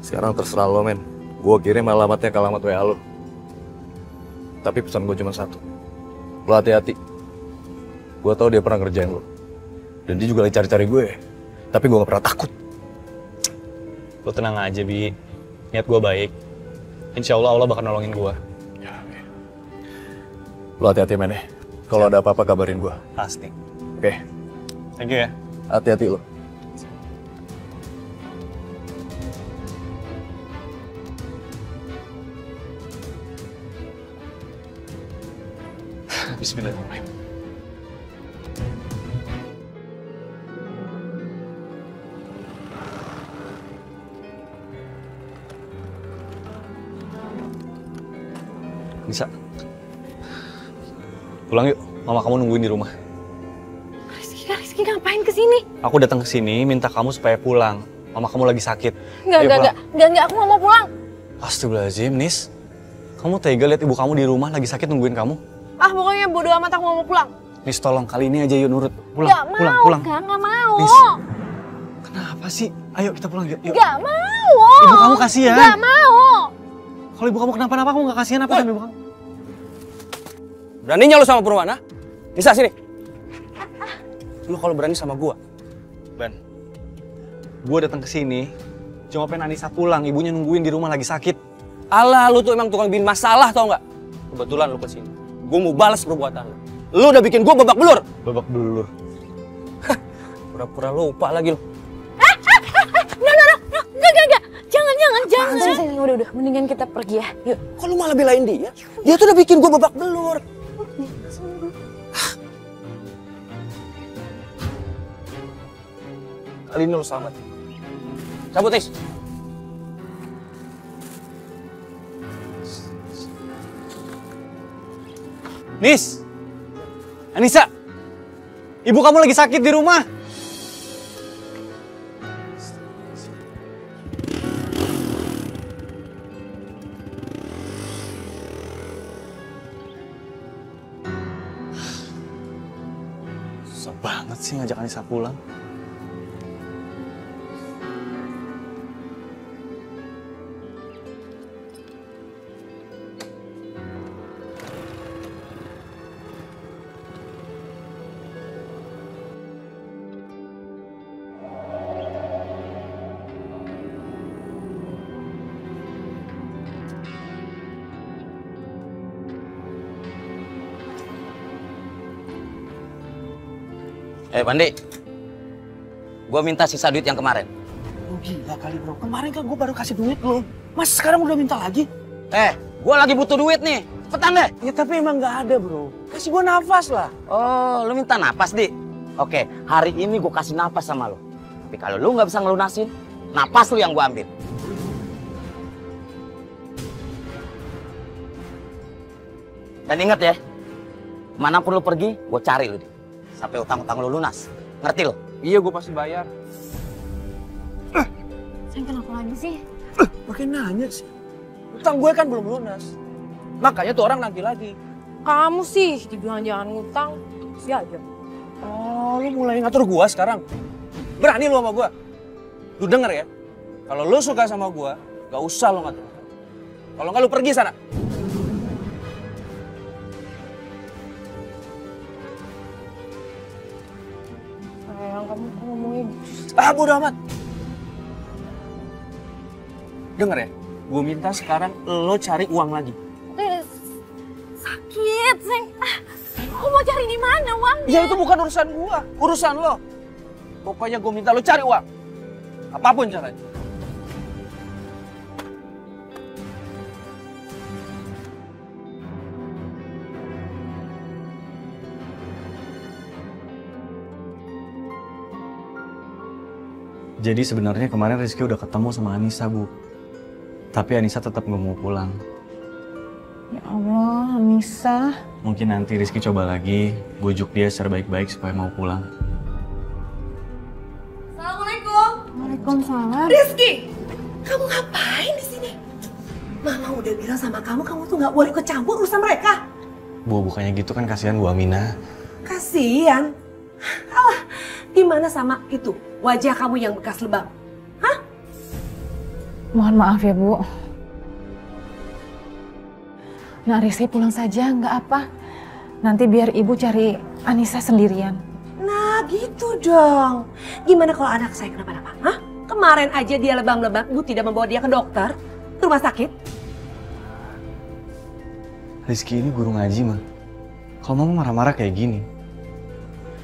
[SPEAKER 12] Sekarang terserah lo, men. Gue kirim alamatnya ke alamat WA lo. Tapi pesan gue cuma satu. Lo hati-hati. Gue tahu dia pernah ngerjain lo. Dan dia juga lagi cari-cari gue. Tapi gue gak pernah takut.
[SPEAKER 6] Lo tenang aja, Bi. Niat gue baik. Insya Allah bakal nolongin gue.
[SPEAKER 12] Ya, oke. Lo hati-hati, men ya. Kalau ada apa-apa kabarin gue.
[SPEAKER 6] Pasti.
[SPEAKER 12] Oke.
[SPEAKER 6] Thank you ya.
[SPEAKER 12] Hati-hati lo. Bismillahirrahmanirrahim. Bisa. Pulang yuk, mama kamu nungguin di rumah.
[SPEAKER 1] Rizky ngapain kesini?
[SPEAKER 12] Aku datang ke sini minta kamu supaya pulang. Mama kamu lagi sakit.
[SPEAKER 1] Enggak, aku nggak mau pulang.
[SPEAKER 12] Astagfirullahaladzim, Nis. Kamu tega lihat ibu kamu di rumah lagi sakit nungguin kamu?
[SPEAKER 1] Ah, pokoknya bodo amat, aku nggak mau pulang.
[SPEAKER 12] Nis, tolong kali ini aja yuk nurut. Pulang,
[SPEAKER 1] Gak mau,
[SPEAKER 12] pulang.
[SPEAKER 1] Nggak mau.
[SPEAKER 12] Nis, kenapa sih? Ayo kita pulang yuk.
[SPEAKER 1] Gak mau.
[SPEAKER 12] Ibu kamu kasihan.
[SPEAKER 1] Gak mau.
[SPEAKER 12] Kalau ibu kamu kenapa-napa, aku nggak kasihan apa sama ibu kamu?
[SPEAKER 6] Beraninya lu sama Purwana? Nisa, sini. Lu kalau berani sama gua.
[SPEAKER 12] Ban, gua datang ke sini cuma pengen Anissa pulang. Ibunya nungguin di rumah lagi sakit.
[SPEAKER 6] Alah, lu tuh emang tukang bikin masalah, tau nggak? Kebetulan lu kesini. Gua mau balas perbuatan lu. Lu udah bikin gua babak belur.
[SPEAKER 12] Babak belur.
[SPEAKER 6] Pura-pura lupa lagi lu.
[SPEAKER 1] Enggak. Jangan. Udah. Mendingan kita pergi ya. Yuk.
[SPEAKER 6] Kok lu malah belain dia? Dia tuh udah bikin gua babak belur. Kali ini lu selamat. Cabut, Nis.
[SPEAKER 12] Nis! Anissa! Ibu kamu lagi sakit di rumah! Susah banget sih ngajak Anissa pulang.
[SPEAKER 10] Pandi, gua minta sisa duit yang kemarin.
[SPEAKER 6] Lu gila kali bro, kemarin kan gua baru kasih duit lu. Mas sekarang udah minta lagi?
[SPEAKER 10] Gua lagi butuh duit nih, cepetan deh.
[SPEAKER 6] Ya tapi emang nggak ada bro, kasih gua nafas lah.
[SPEAKER 10] Oh, lu minta napas, Di? Oke, hari ini gua kasih napas sama lu. Tapi kalau lu nggak bisa ngelunasin, napas lu yang gua ambil. Dan ingat ya, manapun lu pergi, gua cari lu, Di. Sampai utang-utang lu lunas. Ngerti lo?
[SPEAKER 6] Iya, gue pasti bayar.
[SPEAKER 1] Sayang, kenapa lagi sih?
[SPEAKER 6] Pakai nanya sih. Utang gue kan belum lunas. Makanya tuh orang nanti lagi.
[SPEAKER 1] Kamu sih dibilang jangan ngutang, sih aja.
[SPEAKER 6] Oh, lu mulai ngatur gua sekarang. Berani lu sama gua. Lu denger ya. Kalau lu suka sama gua, gak usah lu ngatur. Kalau nggak lu pergi sana.
[SPEAKER 1] Kamu ngomongin.
[SPEAKER 6] Bodo amat. Dengar ya, gue minta sekarang lo cari uang lagi.
[SPEAKER 1] Sakit, Seng. Aku mau cari di mana uangnya?
[SPEAKER 6] Ya itu bukan urusan gua, urusan lo. Pokoknya gue minta lo cari uang. Apapun caranya.
[SPEAKER 12] Jadi sebenarnya kemarin Rizky udah ketemu sama Anissa, Bu. Tapi Anissa tetap nggak mau pulang.
[SPEAKER 2] Ya Allah, Anissa.
[SPEAKER 12] Mungkin nanti Rizky coba lagi, bujuk dia secara baik-baik supaya mau pulang.
[SPEAKER 9] Assalamualaikum.
[SPEAKER 2] Waalaikumsalam.
[SPEAKER 9] Rizky, kamu ngapain di sini? Mama udah bilang sama kamu tuh nggak boleh ikut campur urusan mereka.
[SPEAKER 12] Bu, bukannya gitu kan kasihan Bu Aminah.
[SPEAKER 9] Kasian. Alah, gimana sama itu? Wajah kamu yang bekas lebam. Hah?
[SPEAKER 2] Mohon maaf ya, Bu. Nah, Rizky pulang saja, nggak apa. Nanti biar Ibu cari Anissa sendirian.
[SPEAKER 9] Nah, gitu dong. Gimana kalau anak saya kenapa-napa? Hah? Kemarin aja dia lebam-lebam, Ibu tidak membawa dia ke dokter, ke rumah sakit.
[SPEAKER 12] Rizky ini guru ngaji, Ma. Kalau Mama marah-marah kayak gini,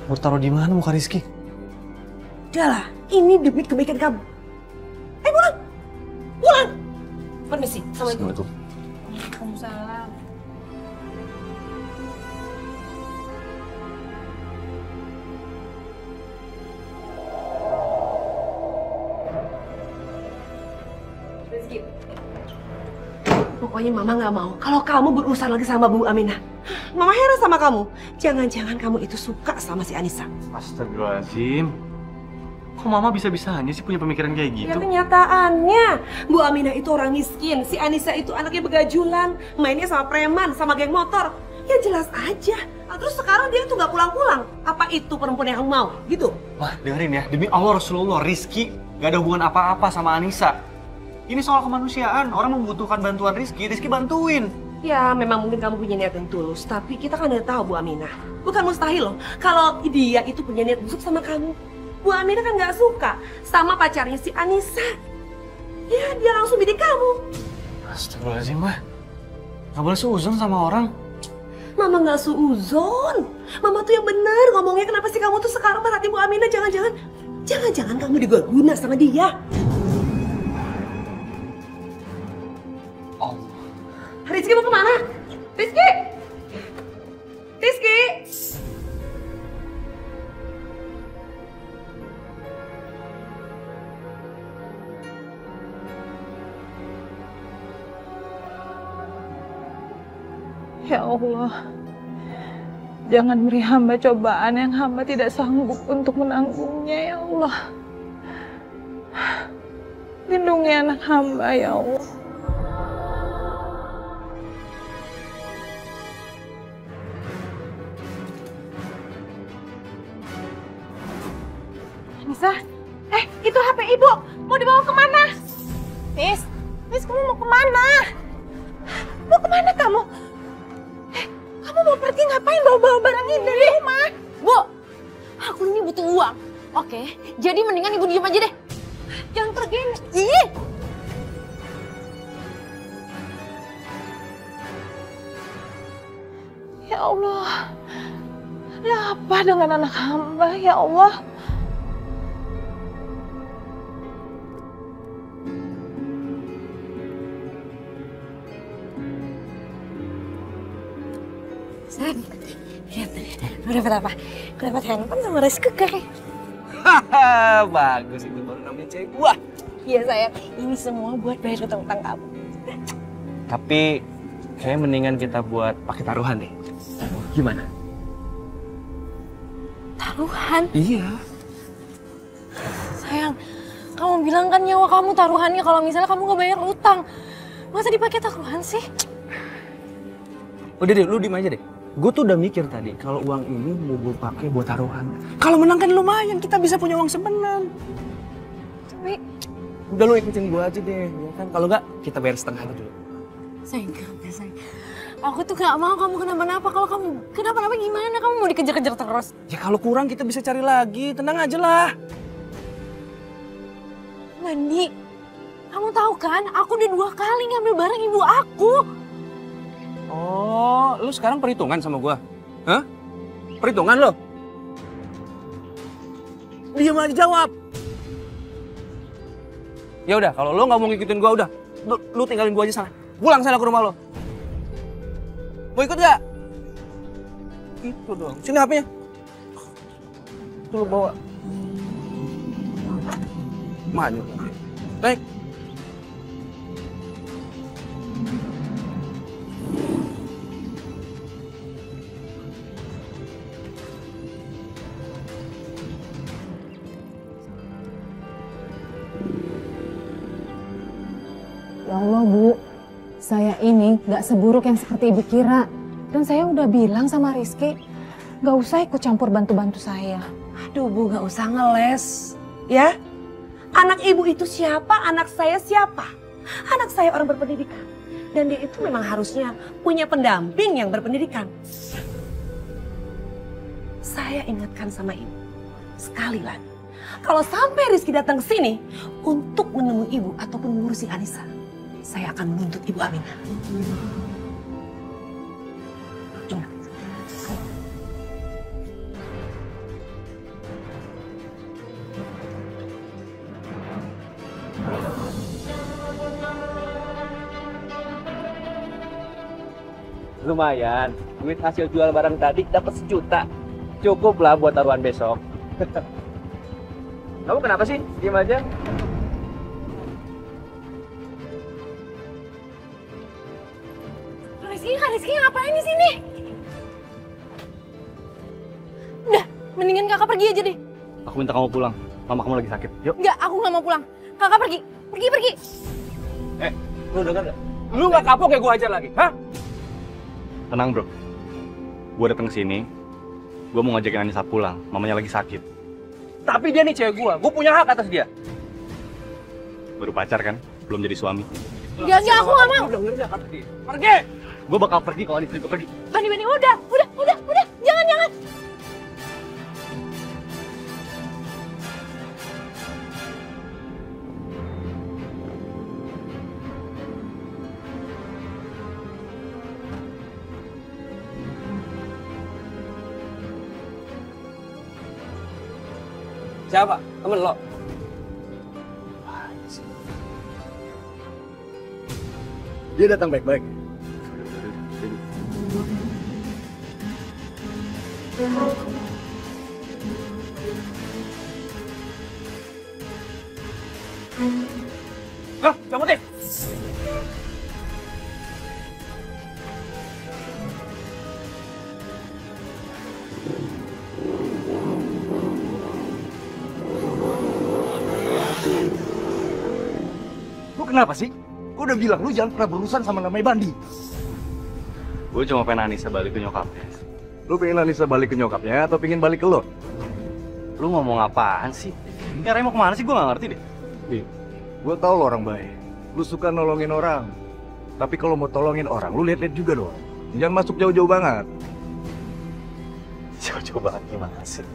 [SPEAKER 12] mau taruh di mana muka Rizky?
[SPEAKER 9] Udahlah, ini demi kebaikan kamu. Pulang! Pulang! Permisi, Assalamualaikum.
[SPEAKER 2] Waalaikumsalam.
[SPEAKER 9] Pokoknya Mama nggak mau kalau kamu berurusan lagi sama Bu Aminah. Mama heran sama kamu. Jangan-jangan kamu itu suka sama si Anissa.
[SPEAKER 13] Astagfirullahaladzim. Kok Mama bisa-bisanya sih punya pemikiran kayak gitu?
[SPEAKER 9] Ya kenyataannya, Bu Aminah itu orang miskin. Si Anissa itu anaknya begajulan. Mainnya sama preman, sama geng motor. Ya jelas aja. Terus sekarang dia tuh nggak pulang-pulang. Apa itu perempuan yang kamu mau? Gitu?
[SPEAKER 13] Wah, dengerin ya. Demi Allah Rasulullah, Rizky gak ada hubungan apa-apa sama Anissa. Ini soal kemanusiaan. Orang membutuhkan bantuan Rizky bantuin.
[SPEAKER 9] Ya, memang mungkin kamu punya niat yang tulus, tapi kita kan udah tahu Bu Aminah. Bukan mustahil loh, kalau dia itu punya niat busuk sama kamu. Bu Aminah kan nggak suka sama pacarnya si Anissa. Ya, dia langsung bidik kamu.
[SPEAKER 13] Astagfirullahaladzim, Mbak. Gak boleh seuzon sama orang.
[SPEAKER 9] Mama nggak suuzon. Mama tuh yang benar ngomongnya. Kenapa sih kamu tuh sekarang perhati Bu Aminah? Jangan-jangan kamu diguna sama dia. Rizky mau kemana? Rizky! Rizky!
[SPEAKER 2] Ya Allah, jangan beri hamba cobaan yang hamba tidak sanggup untuk menanggungnya, ya Allah. Lindungi anak hamba, ya Allah. Anissa, itu HP ibu. Mau dibawa kemana? Nis, kamu mau kemana? Mau kemana kamu? Kamu mau pergi ngapain bawa-bawa barang ini dari rumah?
[SPEAKER 1] Bu, aku ini butuh uang. Oke, jadi mendingan ibu diem aja deh.
[SPEAKER 2] Jangan pergi.
[SPEAKER 1] Ih!
[SPEAKER 2] Ya Allah, ada apa dengan anak hamba, ya Allah?
[SPEAKER 9] San, lihat nih, gue dapet apa? Gue dapet handphone sama rice cooker.
[SPEAKER 3] Hahaha, bagus itu baru namanya cewek gua.
[SPEAKER 9] Iya sayang, ini semua buat bayar utang-utang kamu.
[SPEAKER 3] Tapi kayaknya mendingan kita buat pakai taruhan deh. Gimana?
[SPEAKER 1] Taruhan?
[SPEAKER 3] Iya.
[SPEAKER 1] Sayang, kamu bilang kan nyawa kamu taruhannya kalau misalnya kamu nggak bayar utang. Masa dipakai taruhan sih?
[SPEAKER 3] Udah deh, lu diem aja deh. Gue tuh udah mikir tadi, kalau uang ini mau gue pakai buat taruhan. Kalau menang kan lumayan, kita bisa punya uang sebenan.
[SPEAKER 1] Tapi...
[SPEAKER 3] Udah lu ikutin gue aja deh, ya kan? Kalau nggak, kita bayar setengah aja dulu.
[SPEAKER 1] Sayang, sayang. Aku tuh gak mau kamu kenapa-napa. Kalau kamu kenapa-napa gimana? Kamu mau dikejar-kejar terus?
[SPEAKER 3] Ya kalau kurang kita bisa cari lagi, tenang aja lah.
[SPEAKER 1] Mandi, kamu tahu kan? Aku udah 2 kali ngambil barang ibu aku.
[SPEAKER 3] Oh, lu sekarang perhitungan sama gua? Hah? Perhitungan lo? Diam aja jawab. Ya udah, kalau lo nggak mau ngikutin gua udah, lu tinggalin gua aja sana. Pulang sana ke rumah lo. Mau ikut nggak? Itu dong. Sini HP-nya. Tuh lu bawa. Maju. Naik.
[SPEAKER 14] Ya Allah Bu, saya ini gak seburuk yang seperti Ibu kira. Dan saya udah bilang sama Rizky, gak usah ikut campur bantu-bantu saya.
[SPEAKER 9] Aduh Bu, gak usah ngeles. Ya, anak ibu itu siapa, anak saya siapa? Anak saya orang berpendidikan. Dan dia itu memang harusnya punya pendamping yang berpendidikan. Saya ingatkan sama ibu, sekali lagi. Kalau sampai Rizky datang ke sini untuk menemui ibu ataupun mengurusi Anissa, saya akan menuntut Ibu Aminah. Ingat.
[SPEAKER 3] Lumayan, duit hasil jual barang tadi dapat 1 juta. Cukup lah buat taruhan besok. Kamu kenapa sih? Diam aja.
[SPEAKER 1] ngapain di sini? Udah, mendingan kakak pergi aja deh.
[SPEAKER 13] Aku minta kamu pulang. Mama kamu lagi sakit. Yuk.
[SPEAKER 1] Enggak, aku nggak mau pulang. Kakak pergi. Pergi.
[SPEAKER 3] Lu denger gak? Lu gak kapok ya gue hajar lagi, hah?
[SPEAKER 13] Tenang bro. Gue datang ke sini. Gue mau ngajakin Anissa pulang. Mamanya lagi sakit.
[SPEAKER 3] Tapi dia nih cewek gue punya hak atas dia.
[SPEAKER 13] Baru pacar kan? Belum jadi suami.
[SPEAKER 1] Enggak, aku nggak mau.
[SPEAKER 3] Udah ngerti kata dia. Pergi!
[SPEAKER 13] Gue bakal pergi kalau Anissa juga pergi.
[SPEAKER 1] Bani, udah. Jangan.
[SPEAKER 3] Siapa? Temen lo?
[SPEAKER 12] Dia datang baik-baik.
[SPEAKER 3] Hah? Cabut deh!
[SPEAKER 12] Lu kenapa sih? Gue udah bilang lu jangan pernah berurusan sama namanya Bandi.
[SPEAKER 13] Gue cuma pengen Anissa balik ke nyokapnya.
[SPEAKER 12] Lu pengen Anissa balik ke nyokapnya atau pengen balik ke lo?
[SPEAKER 13] Lu ngomong apaan sih? Ini arahnya mau kemana sih? Gue gak ngerti deh.
[SPEAKER 12] Nih, gue tau lo orang baik. Lu suka nolongin orang. Tapi kalau mau tolongin orang, lu lihat-lihat juga dong. Jangan masuk jauh-jauh banget.
[SPEAKER 13] Jauh-jauh banget gimana sih?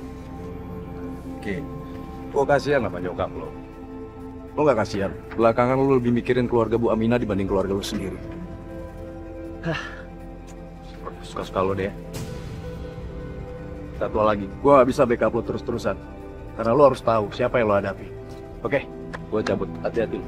[SPEAKER 12] Oke, gue kasihan sama nyokap lo. Lo gak kasihan? Belakangan lo lebih mikirin keluarga Bu Aminah dibanding keluarga lo sendiri. Suka-suka lo deh. Satu lagi, gue gak bisa backup lo terus-terusan. Karena lo harus tahu siapa yang lo hadapi. Oke, gue cabut. Hati-hati.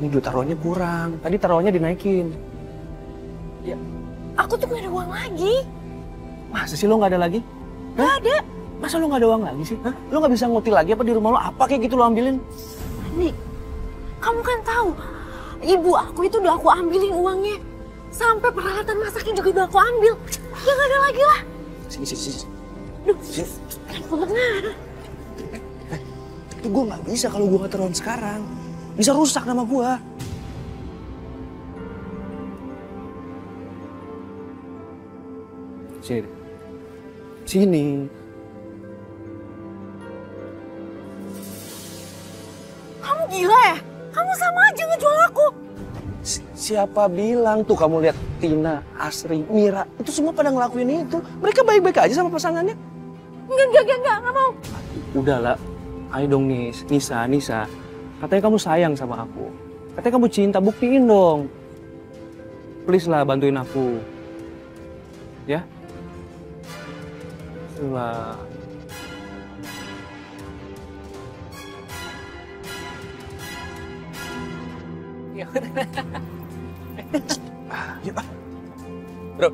[SPEAKER 3] Ini duit taruhannya kurang. Tadi taruhannya dinaikin.
[SPEAKER 1] Ya, aku tuh gak ada uang lagi.
[SPEAKER 3] Masa sih lo gak ada lagi?
[SPEAKER 1] Gak ada.
[SPEAKER 3] Masa lo gak ada uang lagi sih? Hah? Lo gak bisa ngutil lagi apa di rumah lo? Apa kayak gitu lo ambilin?
[SPEAKER 1] Nih, kamu kan tahu, ibu aku itu udah aku ambilin uangnya. Sampai peralatan masaknya juga udah aku ambil. Ya gak ada lagi lah.
[SPEAKER 3] Sini.
[SPEAKER 1] Duh,
[SPEAKER 3] sini. Itu gue gak bisa kalau gue gak taruhan sekarang. Bisa rusak nama gue. Sini deh. Sini.
[SPEAKER 1] Kamu gila ya? Kamu sama aja ngejual aku.
[SPEAKER 3] Siapa bilang tuh kamu lihat Tina, Asri, Mira. Itu semua pada ngelakuin itu. Mereka baik-baik aja sama pasangannya.
[SPEAKER 1] Enggak mau.
[SPEAKER 3] Udahlah. Ayo dong Nisa. Katanya kamu sayang sama aku. Katanya kamu cinta, buktiin dong. Please lah bantuin aku. Ya? Lah. Ya udah. Bro,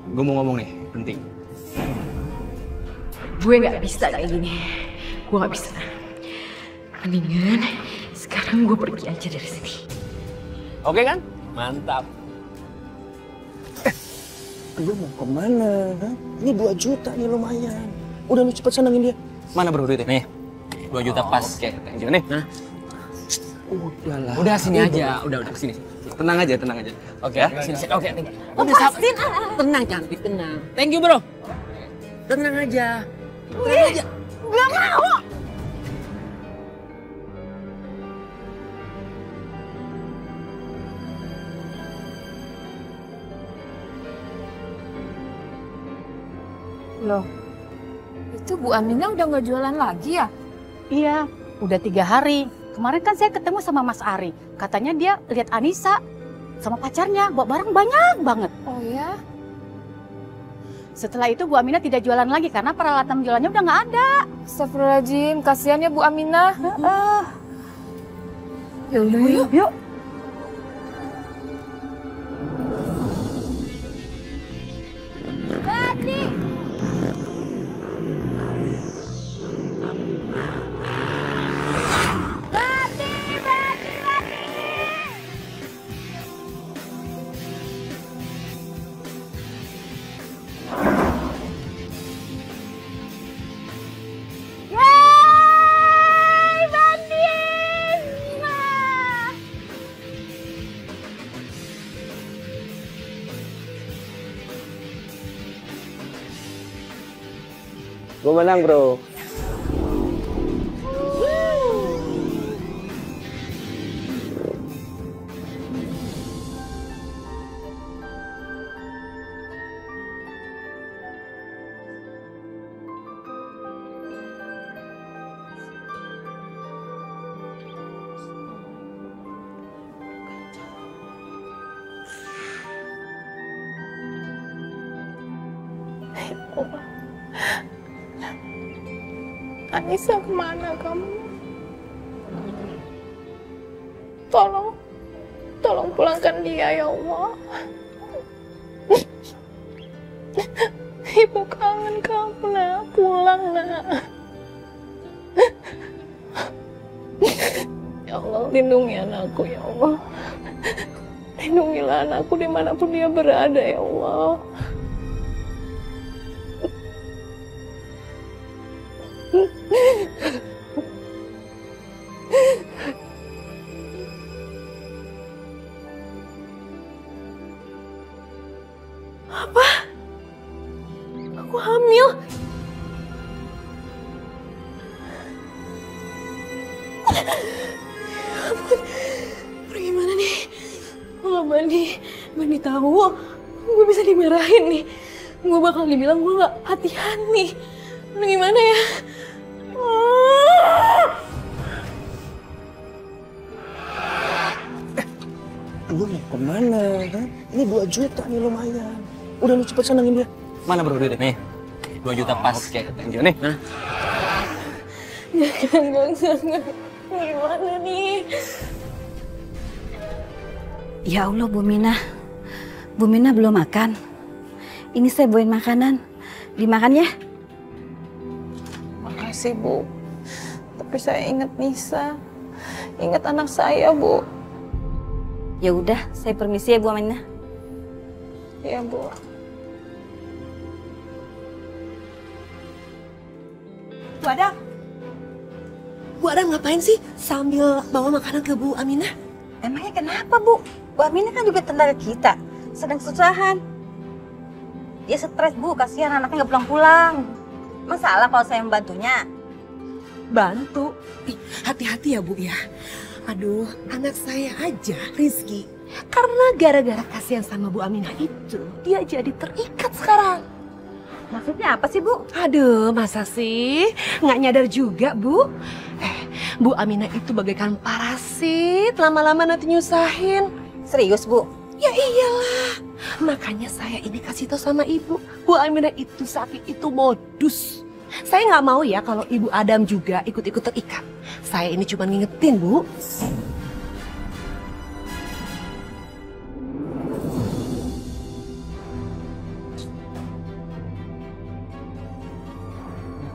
[SPEAKER 3] gue mau ngomong nih, penting.
[SPEAKER 7] Gue nggak bisa kayak gini. Gue nggak bisa. Mendingan sekarang gue pergi aja dari sini.
[SPEAKER 3] Oke kan? Mantap. Lu mau kemana? Hah? Ini 2 juta nih lumayan. Udah lu cepet senengin dia. Mana bro duitnya? Nih, 2 juta pas. Oke, thank you nih. Nah. Udahlah.
[SPEAKER 6] Udah sini aja. Udah sini.
[SPEAKER 3] Tenang aja. Oke ya?
[SPEAKER 6] Sini. Oke, thank you.
[SPEAKER 1] Lepasin.
[SPEAKER 6] Tenang cantik, tenang. Thank you bro. Tenang aja.
[SPEAKER 1] Gak mau.
[SPEAKER 14] Loh, itu Bu Aminah udah nggak jualan lagi ya?
[SPEAKER 7] Iya, udah 3 hari. Kemarin kan saya ketemu sama Mas Ari. Katanya dia lihat Anissa sama pacarnya bawa barang banyak banget.
[SPEAKER 14] Oh ya?
[SPEAKER 7] Setelah itu Bu Aminah tidak jualan lagi karena peralatan jualannya udah nggak ada.
[SPEAKER 14] Astagfirullahaladzim, kasihan ya Bu Aminah.
[SPEAKER 7] Ya udah yuk.
[SPEAKER 3] Gue menang, bro.
[SPEAKER 2] Anissa kemana kamu? Tolong pulangkan dia ya Allah. Ibu kangen kamu nak, pulang nak. Ya Allah, lindungi anakku ya Allah. Lindungilah anakku dimanapun dia berada ya Allah.
[SPEAKER 9] Apa? Aku hamil. Ampun. Gimana nih? Kalau Bandi tahu, gue bisa dimarahin nih. Gue bakal dibilang gue gak hati-hati nih. Gimana ya?
[SPEAKER 3] Lu mau kemana? Kan? Ini 2 juta nih lumayan. Udah lu cepet senengin dia. Mana bro duitnya? Nih, 2 juta pas. Oke, thank you nih.
[SPEAKER 2] Jangan. Gimana nih?
[SPEAKER 7] Ya Allah, Bu Minah. Bu Minah belum makan. Ini saya bawain makanan. Dimakan ya?
[SPEAKER 2] Makasih, Bu. Tapi saya ingat Nisa. Ingat anak saya, Bu.
[SPEAKER 7] Ya udah, saya permisi ya Bu Aminah.
[SPEAKER 2] Iya, Bu.
[SPEAKER 9] Bu Adam ngapain sih sambil bawa makanan ke Bu Aminah?
[SPEAKER 7] Emangnya kenapa, Bu? Bu Aminah kan juga tenaga kita, sedang kesusahan. Dia stres, Bu, kasihan anaknya nggak pulang-pulang. Masalah kalau saya membantunya?
[SPEAKER 9] Bantu? Hati-hati ya Bu ya. Aduh, anak saya aja, Rizky. Karena gara-gara kasihan sama Bu Aminah itu, dia jadi terikat sekarang.
[SPEAKER 7] Maksudnya apa sih, Bu?
[SPEAKER 9] Aduh, masa sih? Nggak nyadar juga, Bu? Bu Aminah itu bagaikan parasit, lama-lama nanti nyusahin.
[SPEAKER 7] Serius, Bu?
[SPEAKER 9] Ya iyalah. Makanya saya ini kasih tahu sama Ibu. Bu Aminah itu sakit itu modus. Saya nggak mau ya kalau Ibu Adam juga ikut-ikut terikat. Saya ini cuma ngingetin, Bu.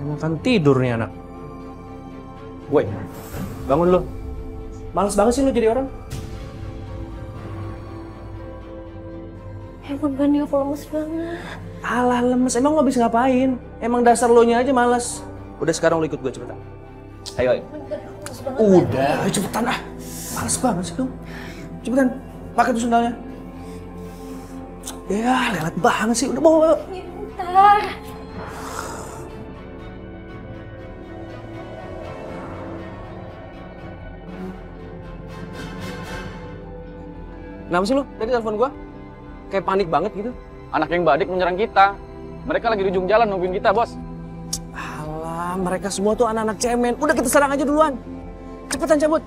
[SPEAKER 3] Makan tidur nih anak. Woi, bangun lu. Males banget sih lu jadi orang.
[SPEAKER 2] Ampun Bandi, aku lemes banget.
[SPEAKER 3] Alah lemes, emang lo habis ngapain? Emang dasar lo nya aja males. Udah sekarang lo ikut gue cepetan. Ayo. Udah, ayo cepetan ah. Males banget sih dong. Cepetan, pakai tuh sendalnya. Ya, lelet banget sih. Udah bawa.
[SPEAKER 2] Bentar.
[SPEAKER 3] Kenapa sih lo? Tadi telepon gue kayak panik banget gitu. Anak yang Badik menyerang kita. Mereka lagi di ujung jalan nungguin kita, bos. Alah, mereka semua tuh anak-anak cemen. Udah kita serang aja duluan. Cepetan cabut.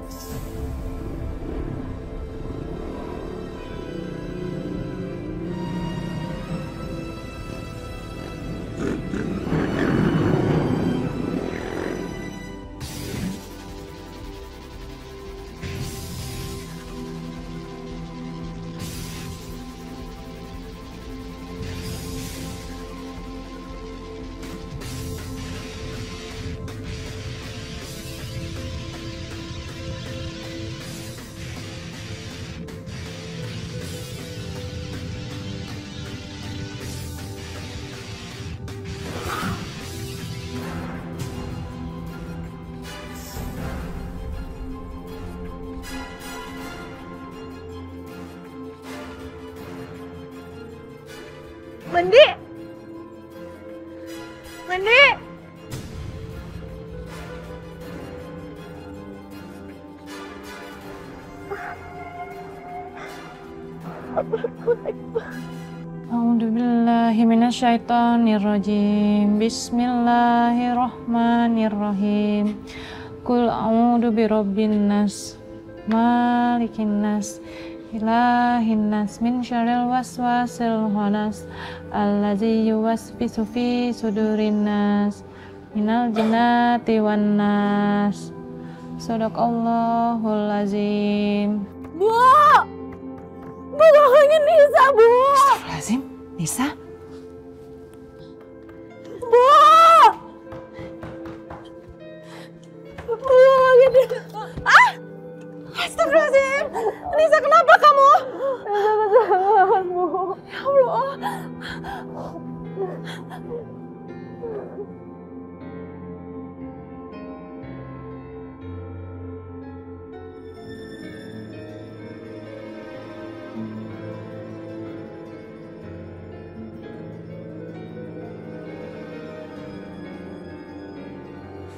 [SPEAKER 2] Mandi! Mandi!
[SPEAKER 14] A'udzubillahi minasyaitonirrajim. Bismillahirrahmanirrahim. Qul a'udzu birabbin nas, malikin nas, ilahin nas, min syarril waswasil khannas, allazi yuwaswisu fi sudurin nas, minal jinnati wan nas. Shadaqallahul azim.
[SPEAKER 1] Bu! Bu, tolongin Nisa, Bu!
[SPEAKER 14] Astagfirullahaladzim, Nisa?
[SPEAKER 1] Bu! Bu, tolongin Nisa. Ah! Astagfirullahaladzim! Nisa, kenapa kamu? Nisa kecelakaan, Bu. Ya Allah.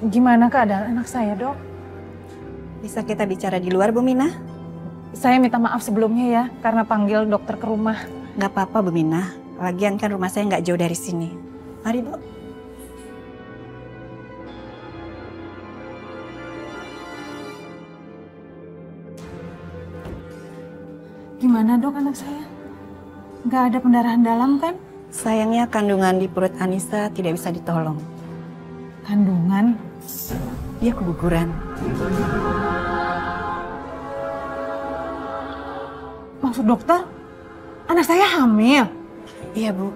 [SPEAKER 14] Gimana keadaan anak saya, Dok?
[SPEAKER 8] Bisa kita bicara di luar, Bu Mina?
[SPEAKER 14] Saya minta maaf sebelumnya ya, karena panggil dokter ke rumah.
[SPEAKER 8] Nggak apa-apa, Bu Mina. Lagian kan rumah saya nggak jauh dari sini. Mari, Bu.
[SPEAKER 14] Gimana, Dok, anak saya? Nggak ada pendarahan dalam kan?
[SPEAKER 8] Sayangnya kandungan di perut Anissa tidak bisa ditolong.
[SPEAKER 14] Kandungan?
[SPEAKER 8] Dia keguguran.
[SPEAKER 14] Maksud dokter, anak saya hamil?
[SPEAKER 8] Iya, Bu.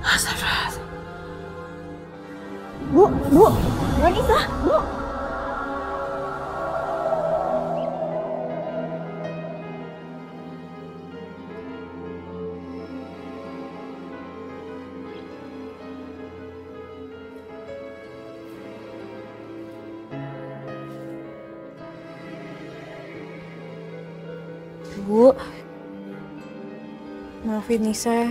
[SPEAKER 14] Astagfirullahaladzim. Bu,
[SPEAKER 1] Nisa, Bu. Bu, maafin Nisa ya.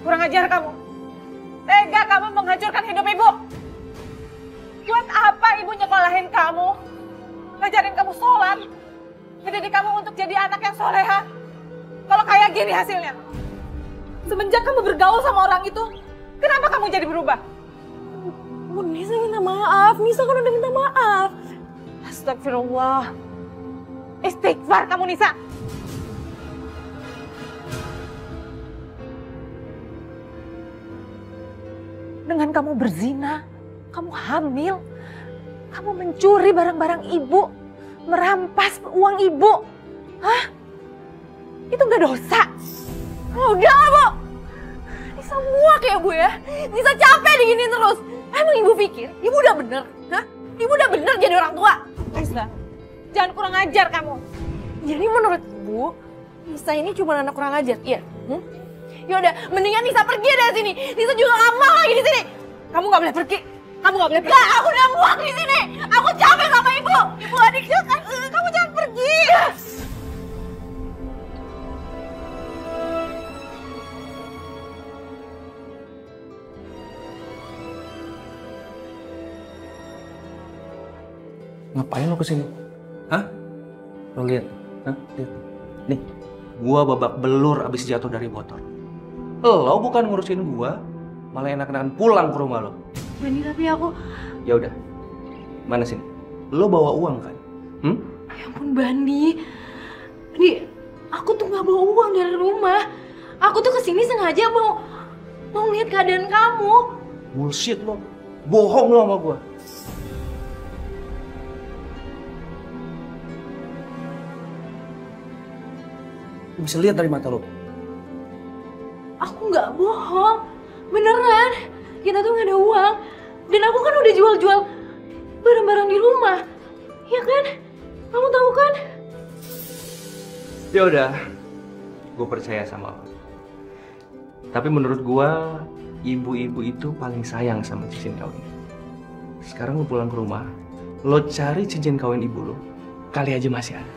[SPEAKER 2] Kurang ajar kamu. Tega kamu menghancurkan hidup ibu. Buat apa ibu nyekolahin kamu? Ngajarin kamu sholat. Ngedidik kamu untuk jadi anak yang soleha. Kalau kayak gini hasilnya. Semenjak kamu bergaul sama orang itu, kenapa kamu jadi berubah?
[SPEAKER 1] Bu, Nisa minta maaf. Nisa kan udah minta maaf.
[SPEAKER 2] Astagfirullah. Istighfar kamu, Nisa. Dengan kamu berzina, kamu hamil, kamu mencuri barang-barang ibu, merampas uang ibu. Hah? Itu nggak dosa? Udah, Bu. Nisa muak ya, Bu ya. Nisa capek diginiin terus. Emang ibu pikir ibu udah bener? Hah? Ibu udah bener jadi orang tua? Nisa, jangan kurang ajar kamu.
[SPEAKER 1] Jadi menurut Ibu, Nisa ini cuma anak kurang ajar, iya? Yaudah, mendingan Nisa pergi dari sini. Nisa juga gak mau lagi di sini.
[SPEAKER 2] Kamu nggak boleh pergi. Kamu nggak boleh pergi.
[SPEAKER 1] Gak, aku udah muak di sini. Aku capek sama Ibu. Ibu adik kan, kamu jangan pergi.
[SPEAKER 13] Ngapain lo kesini? Hah? Lo lihat? Hah? Lihat. Nih, gua babak belur abis jatuh dari motor. Lo bukan ngurusin gua, malah enak-enakan pulang ke rumah lo.
[SPEAKER 1] Bani, tapi aku...
[SPEAKER 13] Ya udah, mana sini? Lo bawa uang kan?
[SPEAKER 1] Ya ampun, Bandi. Aku tuh gak bawa uang dari rumah. Aku tuh kesini sengaja mau lihat keadaan kamu.
[SPEAKER 13] Bullshit lo, bohong lo sama gua. Bisa lihat dari mata lo.
[SPEAKER 1] Aku nggak bohong, beneran. Kita tuh nggak ada uang, dan aku kan udah jual-jual barang-barang di rumah, ya kan? Kamu tahu kan?
[SPEAKER 13] Ya udah, gue percaya sama lo. Tapi menurut gue, ibu-ibu itu paling sayang sama cincin kawin. Sekarang lo pulang ke rumah, lo cari cincin kawin ibu lo, kali aja masih ada.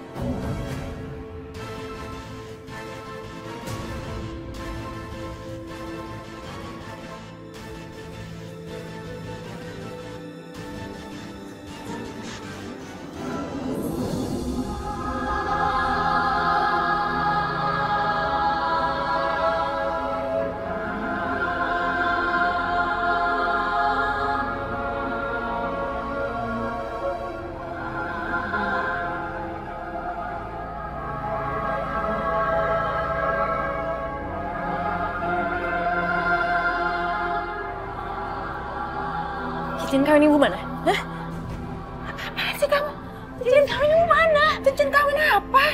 [SPEAKER 1] Cincin kawin ibu mana? Hah?
[SPEAKER 2] Apaan sih kamu? Cincin kawin ibu mana? Cincin kawin apa?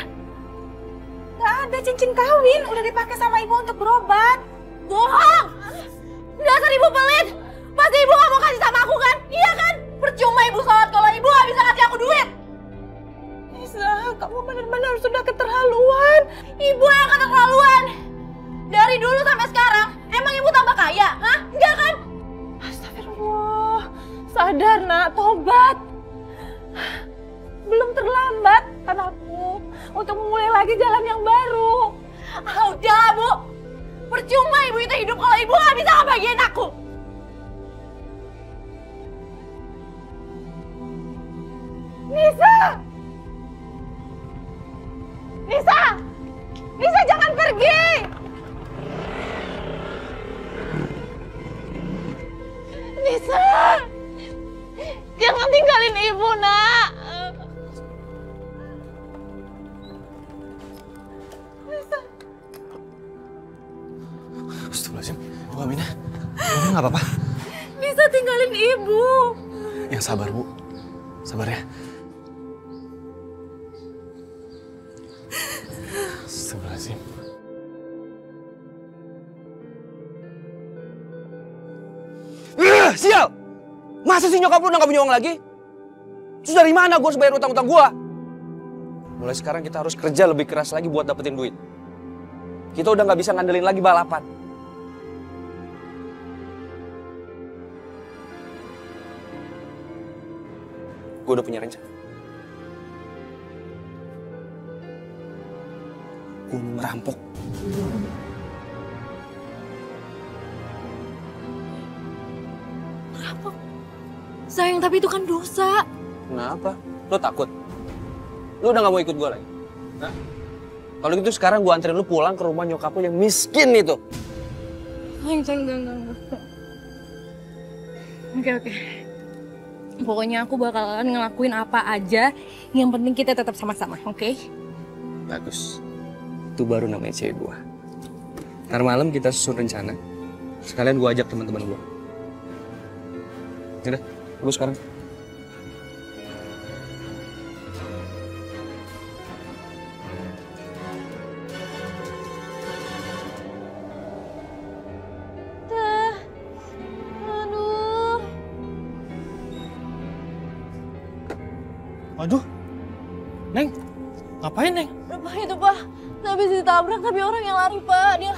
[SPEAKER 2] Gak ada cincin kawin, udah dipakai sama ibu untuk berobat.
[SPEAKER 1] Bohong! Dasar ibu pelit! Pasti ibu gak mau kasih sama aku kan? Iya kan? Percuma ibu sholat kalau ibu gak bisa kasih aku duit.
[SPEAKER 2] Nisa, kamu benar-benar sudah keterlaluan.
[SPEAKER 1] Ibu yang keterlaluan. Dari dulu sampai sekarang, emang ibu tambah kaya? Hah? Enggak kan?
[SPEAKER 2] Astagfirullah. Sadar nak, tobat. Belum terlambat anakku untuk memulai lagi jalan yang baru.
[SPEAKER 1] Ah, udah Bu. Percuma ibu itu hidup kalau ibu gak bisa ngebahagiain aku.
[SPEAKER 2] Nisa! Nisa! Nisa jangan pergi! Nisa! Jangan tinggalin ibu, nak! Nisa!
[SPEAKER 12] Astagfirullahaladzim, Bu Aminah. Bu Aminah nggak apa-apa?
[SPEAKER 1] Nisa tinggalin ibu.
[SPEAKER 12] Yang sabar, Bu. Sabar ya. Astagfirullahaladzim. Sial! Masa sih nyokap lu udah gak punya uang lagi? Terus dari mana gue harus bayar utang-utang gue? Mulai sekarang kita harus kerja lebih keras lagi buat dapetin duit. Kita udah gak bisa ngandelin lagi balapan. Gue udah punya rencana. Gue mau ngerampok.
[SPEAKER 1] Ngerampok? Sayang, tapi itu kan dosa.
[SPEAKER 12] Kenapa? Lo takut? Lo udah gak mau ikut gue lagi? Hah? Kalau gitu sekarang gue anterin lo pulang ke rumah nyokap lo yang miskin itu.
[SPEAKER 1] Enggak. Oke. Pokoknya aku bakalan ngelakuin apa aja. Yang penting kita tetap sama-sama, oke?
[SPEAKER 12] Bagus. Itu baru namanya cewek gue. Ntar malam kita susun rencana. Sekalian gue ajak teman-teman gue. Yaudah, gue sekarang.
[SPEAKER 11] Aduh, Neng, ngapain Neng?
[SPEAKER 1] Apa itu Pak? Habis ditabrak tapi orang yang lari Pak. Dia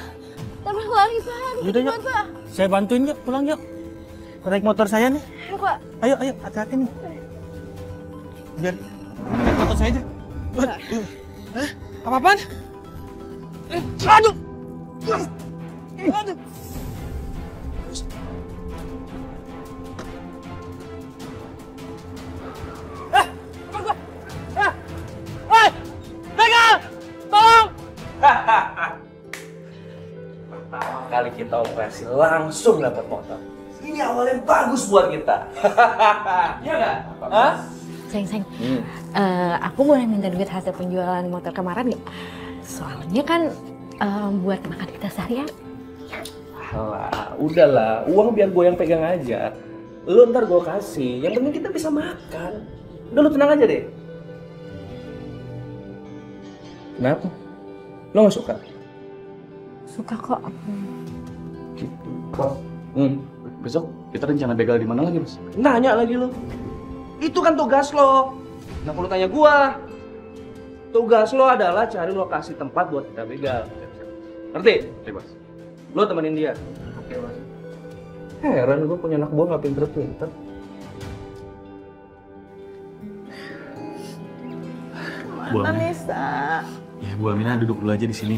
[SPEAKER 1] tabrak lari Pak.
[SPEAKER 11] Yaudah yuk,
[SPEAKER 1] Pak.
[SPEAKER 11] saya bantuin yuk, pulang yuk. Naik motor saya nih.
[SPEAKER 1] Ayo Pak.
[SPEAKER 11] Ayo, hati-hati nih. Biar naik motor saya aja. Apa-apaan? Aduh! Aduh!
[SPEAKER 13] Pertama kali kita operasi langsung dapat motor. Ini awal yang bagus buat kita. Iya nggak? Hah?
[SPEAKER 1] Sayang. Aku boleh minta duit hasil penjualan motor kemarin nggak? Soalnya kan buat makan kita seharian.
[SPEAKER 13] Alah, udahlah. Uang biar gue yang pegang aja. Lu ntar gue kasih. Yang penting kita bisa makan. Udah lu tenang aja deh. Kenapa? Lo gak suka?
[SPEAKER 1] Suka kok.
[SPEAKER 13] Gitu.
[SPEAKER 3] Besok kita rencana begal di mana lagi, Mas?
[SPEAKER 13] Nanya lagi lo. Itu kan tugas lo. Nah, perlu tanya gua. Tugas lo adalah cari lokasi tempat buat kita begal. Ngerti?
[SPEAKER 3] Oke, Mas.
[SPEAKER 13] Lo temenin dia. Oke, Mas. Heran gue punya anak buah gak pinter-pinter.
[SPEAKER 11] Bu
[SPEAKER 2] Mana
[SPEAKER 11] Aminah.
[SPEAKER 2] Nisa?
[SPEAKER 11] Ya, Bu Aminah duduk dulu aja di sini.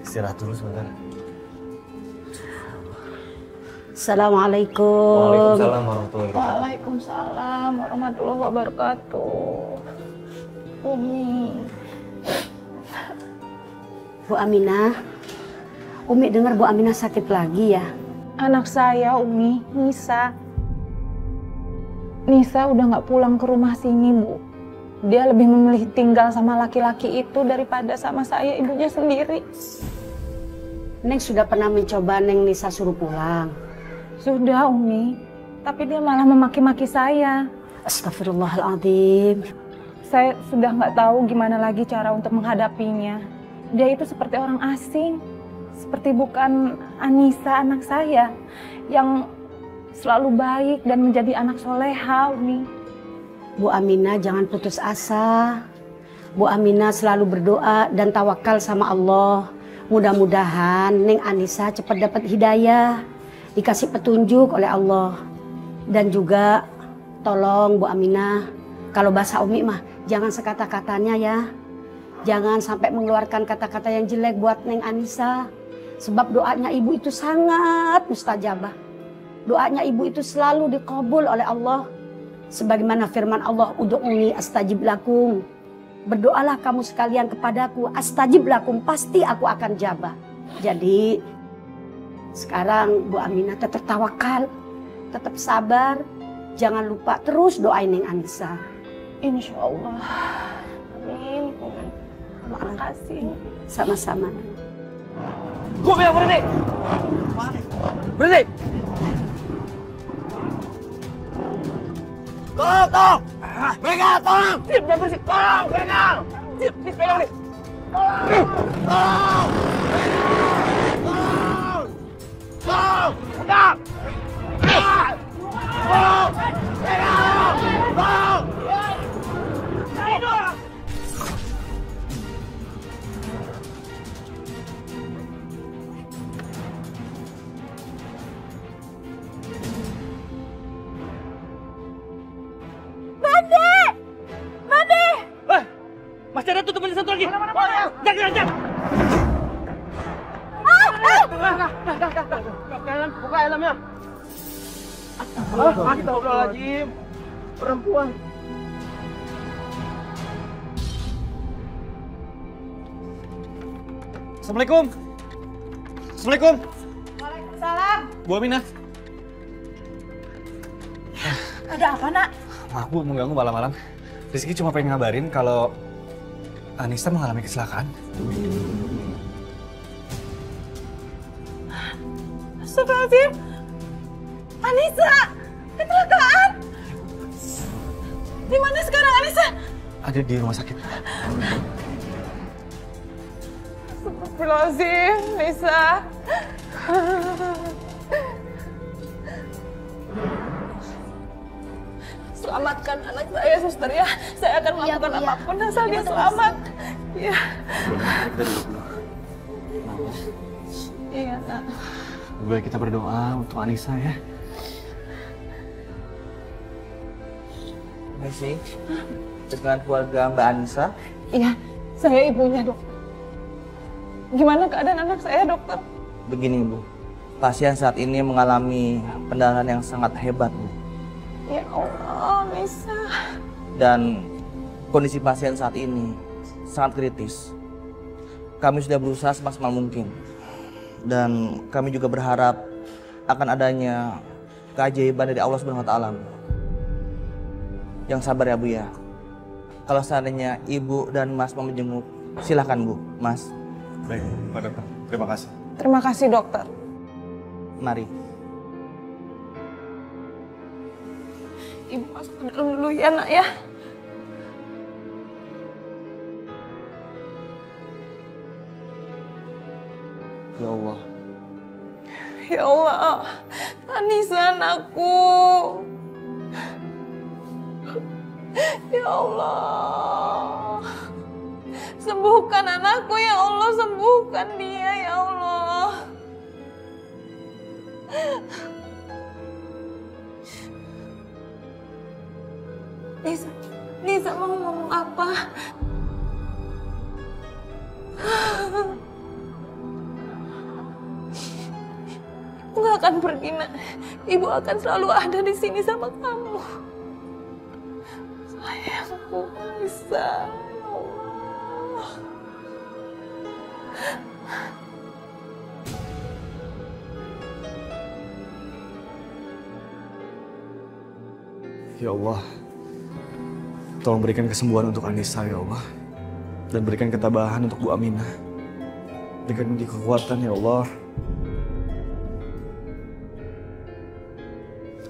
[SPEAKER 11] Istirahat dulu sebentar.
[SPEAKER 15] Assalamualaikum.
[SPEAKER 13] Waalaikumsalam warahmatullahi wabarakatuh.
[SPEAKER 2] Waalaikumsalam warahmatullahi wabarakatuh. Umi.
[SPEAKER 15] Bu Aminah, Umi dengar Bu Aminah sakit lagi ya?
[SPEAKER 14] Anak saya, Umi, Nisa. Nisa udah nggak pulang ke rumah sini, Bu. Dia lebih memilih tinggal sama laki-laki itu daripada sama saya, ibunya sendiri.
[SPEAKER 15] Neng sudah pernah mencoba Neng Nisa suruh pulang.
[SPEAKER 14] Sudah, Umi. Tapi dia malah memaki-maki saya.
[SPEAKER 15] Astagfirullahaladzim.
[SPEAKER 14] Saya sudah nggak tahu gimana lagi cara untuk menghadapinya. Dia itu seperti orang asing. Seperti bukan Anissa, anak saya. Yang selalu baik dan menjadi anak soleha, Umi.
[SPEAKER 15] Bu Aminah jangan putus asa. Bu Aminah selalu berdoa dan tawakal sama Allah. Mudah-mudahan Neng Anissa cepat dapat hidayah, dikasih petunjuk oleh Allah. Dan juga tolong Bu Aminah, kalau bahasa Umi mah jangan sekata-katanya ya. Jangan sampai mengeluarkan kata-kata yang jelek buat Neng Anissa. Sebab doanya ibu itu sangat mustajabah. Doanya ibu itu selalu dikabul oleh Allah. Sebagaimana firman Allah, ud'uni astajib lakum. Berdoalah kamu sekalian kepadaku, astajib lakum, pasti aku akan jabah. Jadi sekarang Bu Aminah tetap tawakal, tetap sabar. Jangan lupa terus doain Neng Anissa.
[SPEAKER 14] Insya Allah. Amin. Terima kasih.
[SPEAKER 15] Sama-sama.
[SPEAKER 3] Gue bilang berhenti. Berhenti.
[SPEAKER 10] Tolong! Mereka, tolong!
[SPEAKER 3] Diam, jangan berisik. Tolong, mereka! Diam, pegang nih.
[SPEAKER 10] Tolong! Tolong! Pegang! Tolong! Pegang! Tolong!
[SPEAKER 3] Masih ada tuh teman satu lagi. Jangan. Buka helmnya. Astagfirullahaladzim. Perempuan.
[SPEAKER 6] Assalamualaikum. Assalamualaikum.
[SPEAKER 2] Waalaikumsalam.
[SPEAKER 6] Bu Aminah.
[SPEAKER 2] Ada apa, Nak?
[SPEAKER 6] Maaf Bu, mengganggu malam-malam. Rizky cuma pengen ngabarin kalau Anissa mengalami kecelakaan.
[SPEAKER 2] Astagfirullahaladzim. Anissa, kecelakaan. Di mana sekarang Anissa?
[SPEAKER 6] Ada di rumah sakit.
[SPEAKER 2] Astagfirullahaladzim, Nisa. Selamatkan anak saya, suster ya. Saya akan melakukan apapun asal dia selamat. Iya. Iya, Nak.
[SPEAKER 6] Lebih baik kita berdoa untuk Anissa ya.
[SPEAKER 10] Messi, dengan keluarga Mbak Anissa.
[SPEAKER 14] Iya, saya ibunya, dokter. Gimana keadaan anak saya, dokter?
[SPEAKER 10] Begini Bu, pasien saat ini mengalami pendarahan yang sangat hebat Bu.
[SPEAKER 14] Ya Allah, Nisa.
[SPEAKER 10] Dan kondisi pasien saat ini sangat kritis. Kami sudah berusaha semaksimal mungkin. Dan kami juga berharap akan adanya keajaiban dari Allah Subhanahu wa Ta'ala. Yang sabar ya Bu ya. Kalau seandainya Ibu dan Mas mau menjenguk, silahkan Bu, Mas.
[SPEAKER 6] Baik, Pak Dokter. Terima kasih.
[SPEAKER 14] Terima kasih, dokter.
[SPEAKER 10] Mari.
[SPEAKER 14] Ibu masuk ke dalam dulu ya, Nak ya.
[SPEAKER 10] Ya Allah.
[SPEAKER 14] Ya Allah, Anissa anakku. Ya Allah. Sembuhkan anakku ya Allah, sembuhkan dia ya Allah. Nisa mau ngomong apa? Ibu gak akan pergi, Nak. Ibu akan selalu ada di sini sama kamu. Sayangku, Nisa. Ya Allah.
[SPEAKER 6] Ya Allah, tolong berikan kesembuhan untuk Anissa ya Allah. Dan berikan ketabahan untuk Bu Aminah. Berikan dia kekuatan ya Allah.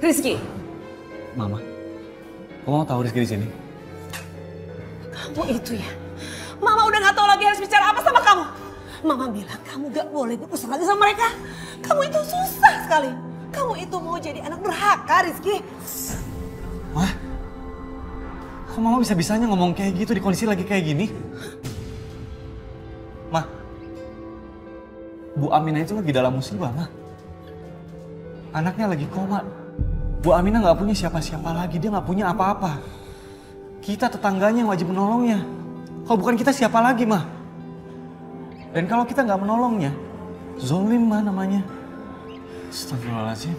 [SPEAKER 9] Rizky.
[SPEAKER 6] Mama, kamu mau tahu Rizky di sini?
[SPEAKER 9] Kamu itu ya. Mama udah gak tahu lagi harus bicara apa sama kamu. Mama bilang kamu gak boleh berusaha lagi sama mereka. Kamu itu susah sekali. Kamu itu mau jadi anak durhaka, Rizky.
[SPEAKER 6] Wah, kok Mama bisa-bisanya ngomong kayak gitu di kondisi lagi kayak gini? Ma, Bu Aminah itu lagi dalam musibah, Ma. Anaknya lagi koma. Bu Aminah nggak punya siapa-siapa lagi, dia nggak punya apa-apa. Kita tetangganya yang wajib menolongnya. Kalau bukan kita siapa lagi, Ma? Dan kalau kita nggak menolongnya, zolim, Ma, namanya. Astagfirullahaladzim.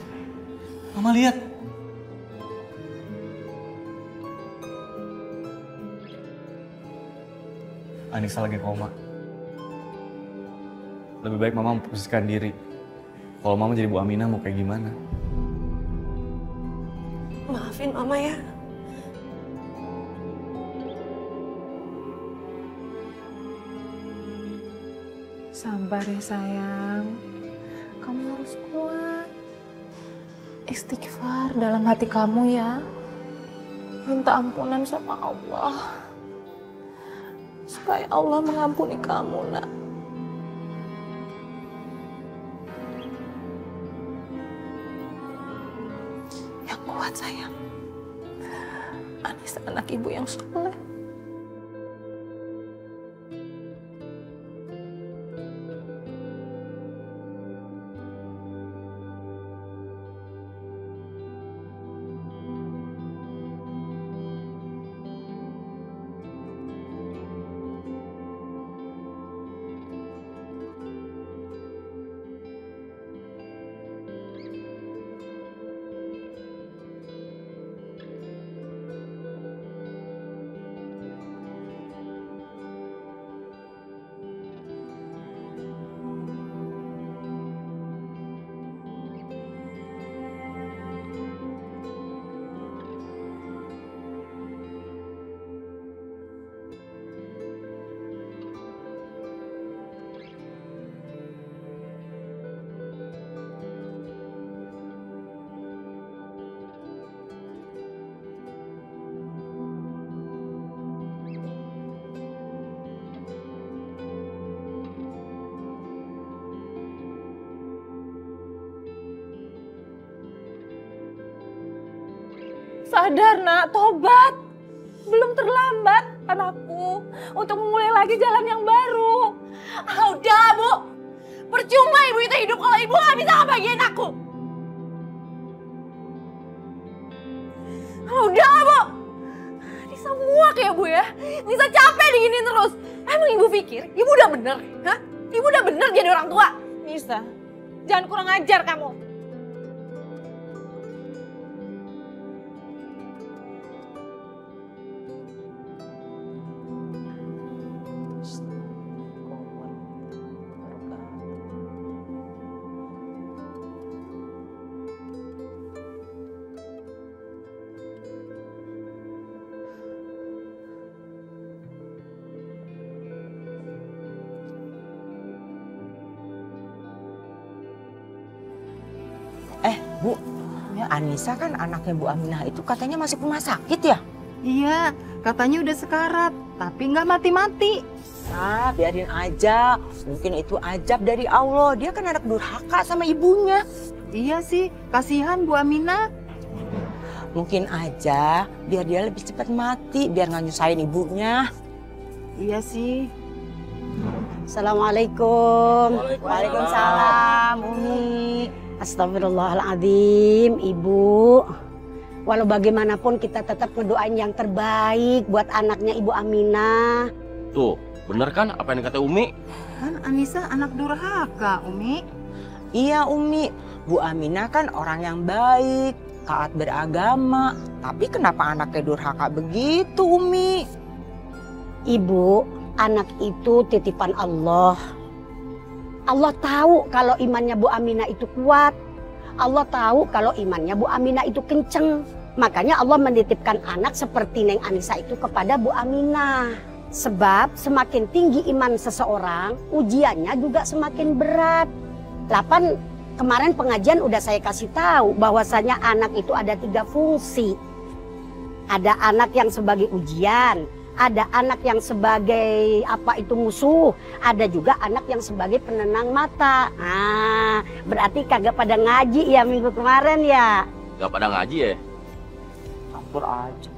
[SPEAKER 6] Mama lihat. Anissa lagi koma. Lebih baik Mama memposisikan diri. Kalau Mama jadi Bu Aminah mau kayak gimana?
[SPEAKER 9] Maafin Mama ya.
[SPEAKER 14] Sabar ya sayang. Kamu harus kuat. Istighfar dalam hati kamu ya. Minta ampunan sama Allah. Supaya Allah mengampuni kamu, nak. Yang kuat sayang. Anissa anak ibu yang soleh. Sadar nak, tobat. Belum terlambat anakku untuk memulai lagi jalan yang baru.
[SPEAKER 1] Ah, udah Bu. Percuma ibu itu hidup kalau ibu gak bisa ngebahagiain aku. Ah, udah Bu. Nisa muak ya Bu ya. Nisa capek diginiin terus. Emang ibu pikir ibu udah bener? Hah? Ibu udah bener jadi orang tua?
[SPEAKER 14] Nisa, jangan kurang ajar kamu.
[SPEAKER 16] Bu, ya Anissa kan anaknya Bu Aminah itu katanya masih rumah sakit ya?
[SPEAKER 5] Iya, katanya udah sekarat, tapi nggak mati-mati.
[SPEAKER 16] Ah, biarin aja. Mungkin itu ajab dari Allah. Dia kan anak durhaka sama ibunya.
[SPEAKER 5] Iya sih, kasihan Bu Aminah.
[SPEAKER 16] Mungkin aja biar dia lebih cepat mati, biar nggak nyusahin ibunya.
[SPEAKER 5] Iya sih.
[SPEAKER 15] Assalamualaikum.
[SPEAKER 16] Waalaikumsalam, Umi.
[SPEAKER 15] Astagfirullahaladzim, Ibu. Walau bagaimanapun kita tetap ngedoain yang terbaik buat anaknya Ibu Aminah.
[SPEAKER 17] Tuh, bener kan apa yang dikata Umi?
[SPEAKER 5] Kan Anissa anak durhaka, Umi.
[SPEAKER 16] Iya, Umi. Bu Aminah kan orang yang baik, taat beragama. Tapi kenapa anaknya durhaka begitu, Umi?
[SPEAKER 15] Ibu, anak itu titipan Allah. Allah tahu kalau imannya Bu Aminah itu kuat. Allah tahu kalau imannya Bu Aminah itu kenceng. Makanya Allah menitipkan anak seperti Neng Anissa itu kepada Bu Aminah. Sebab semakin tinggi iman seseorang, ujiannya juga semakin berat. 8 Kemarin pengajian udah saya kasih tahu bahwasanya anak itu ada 3 fungsi. Ada anak yang sebagai ujian, ada anak yang sebagai musuh, ada juga anak yang sebagai penenang mata. Ah, berarti kagak pada ngaji ya minggu kemarin ya?
[SPEAKER 17] Gak pada ngaji ya?
[SPEAKER 16] Campur aja.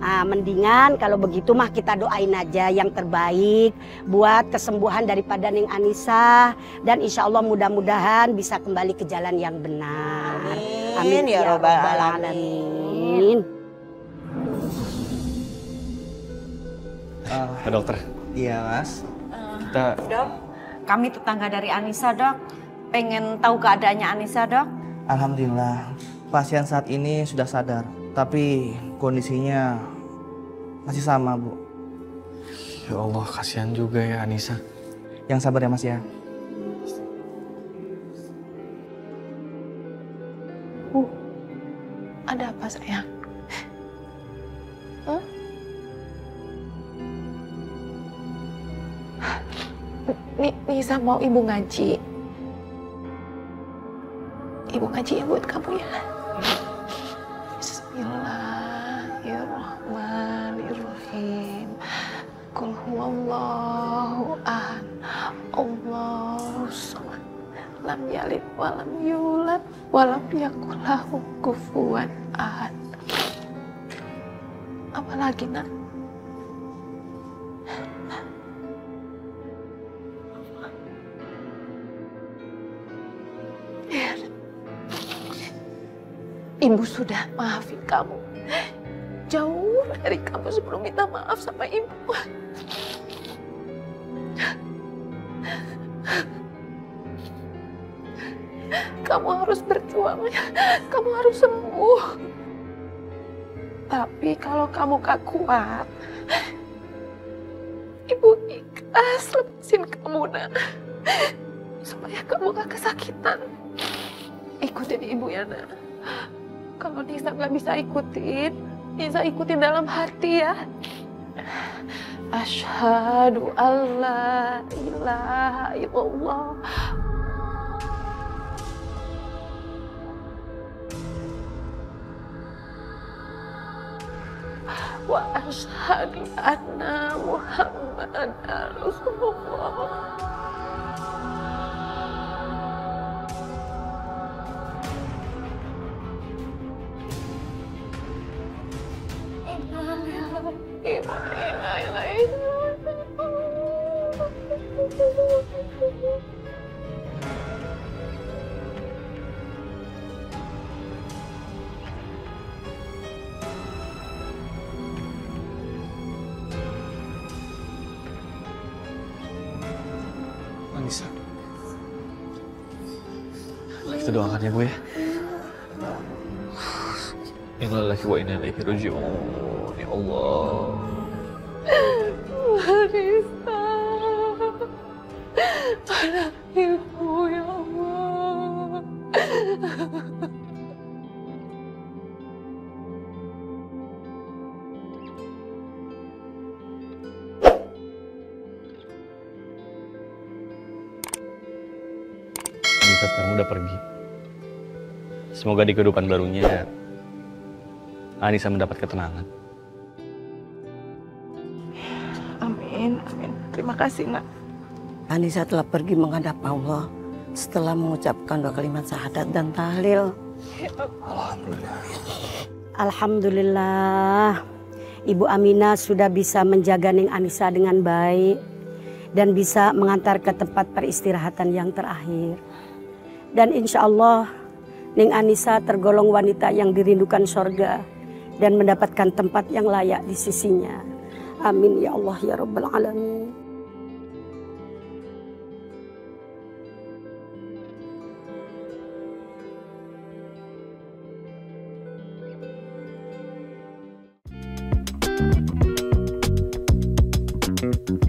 [SPEAKER 15] Ah, mendingan kalau begitu mah kita doain aja yang terbaik buat kesembuhan daripada Neng Anissa, dan insya Allah mudah-mudahan bisa kembali ke jalan yang benar. Amin
[SPEAKER 16] ya Rabbal
[SPEAKER 15] alamin.
[SPEAKER 13] Pak dokter.
[SPEAKER 16] Iya mas.
[SPEAKER 7] Dok, kami tetangga dari Anissa dok. Pengen tahu keadaannya Anissa dok.
[SPEAKER 18] Alhamdulillah, pasien saat ini sudah sadar. Tapi kondisinya masih sama Bu.
[SPEAKER 13] Ya Allah, kasihan juga ya Anissa.
[SPEAKER 18] Yang sabar ya Mas ya.
[SPEAKER 14] Bu, ada apa sayang? Huh? Nisa mau ibu ngaji. Ibu ngaji ya buat kamu ya. Bismillahirrahmanirrahim. Qul huwallahu ahad. Allahus samad. Lam yalid walam yulad walam yakul lahu kufuwan ahad. Apalagi nak? Ibu sudah maafin kamu. Jauh dari kamu sebelum minta maaf sama ibu. Kamu harus berjuang. Kamu harus sembuh. Tapi kalau kamu gak kuat, ibu ikhlas lepasin kamu nak. Supaya kamu gak kesakitan. Ikutin ibu ya nak. Kalau Nisa nggak bisa ikutin, Nisa ikutin dalam hati ya. Asyhadu alla ilaha illallah. Wa asyhadu anna Muhammadan Rasulullah.
[SPEAKER 13] Anissa, kita doakan ya Bu ya. Innalillahi wa inna ilaihi raji'un. Ya Allah.
[SPEAKER 14] Anissa, anak ibu ya Allah.
[SPEAKER 13] Anissa sekarang udah pergi. Semoga di kehidupan barunya Anissa mendapat ketenangan.
[SPEAKER 14] Amin, amin. Terima kasih, Nak.
[SPEAKER 15] Anissa telah pergi menghadap Allah setelah mengucapkan 2 kalimat syahadat dan tahlil.
[SPEAKER 13] Alhamdulillah.
[SPEAKER 15] Alhamdulillah. Ibu Aminah sudah bisa menjaga Neng Anissa dengan baik dan bisa mengantar ke tempat peristirahatan yang terakhir. Dan insya Allah Neng Anissa tergolong wanita yang dirindukan sorga dan mendapatkan tempat yang layak di sisinya. Amin ya Allah ya Rabbal Alamin.
[SPEAKER 12] Thank you.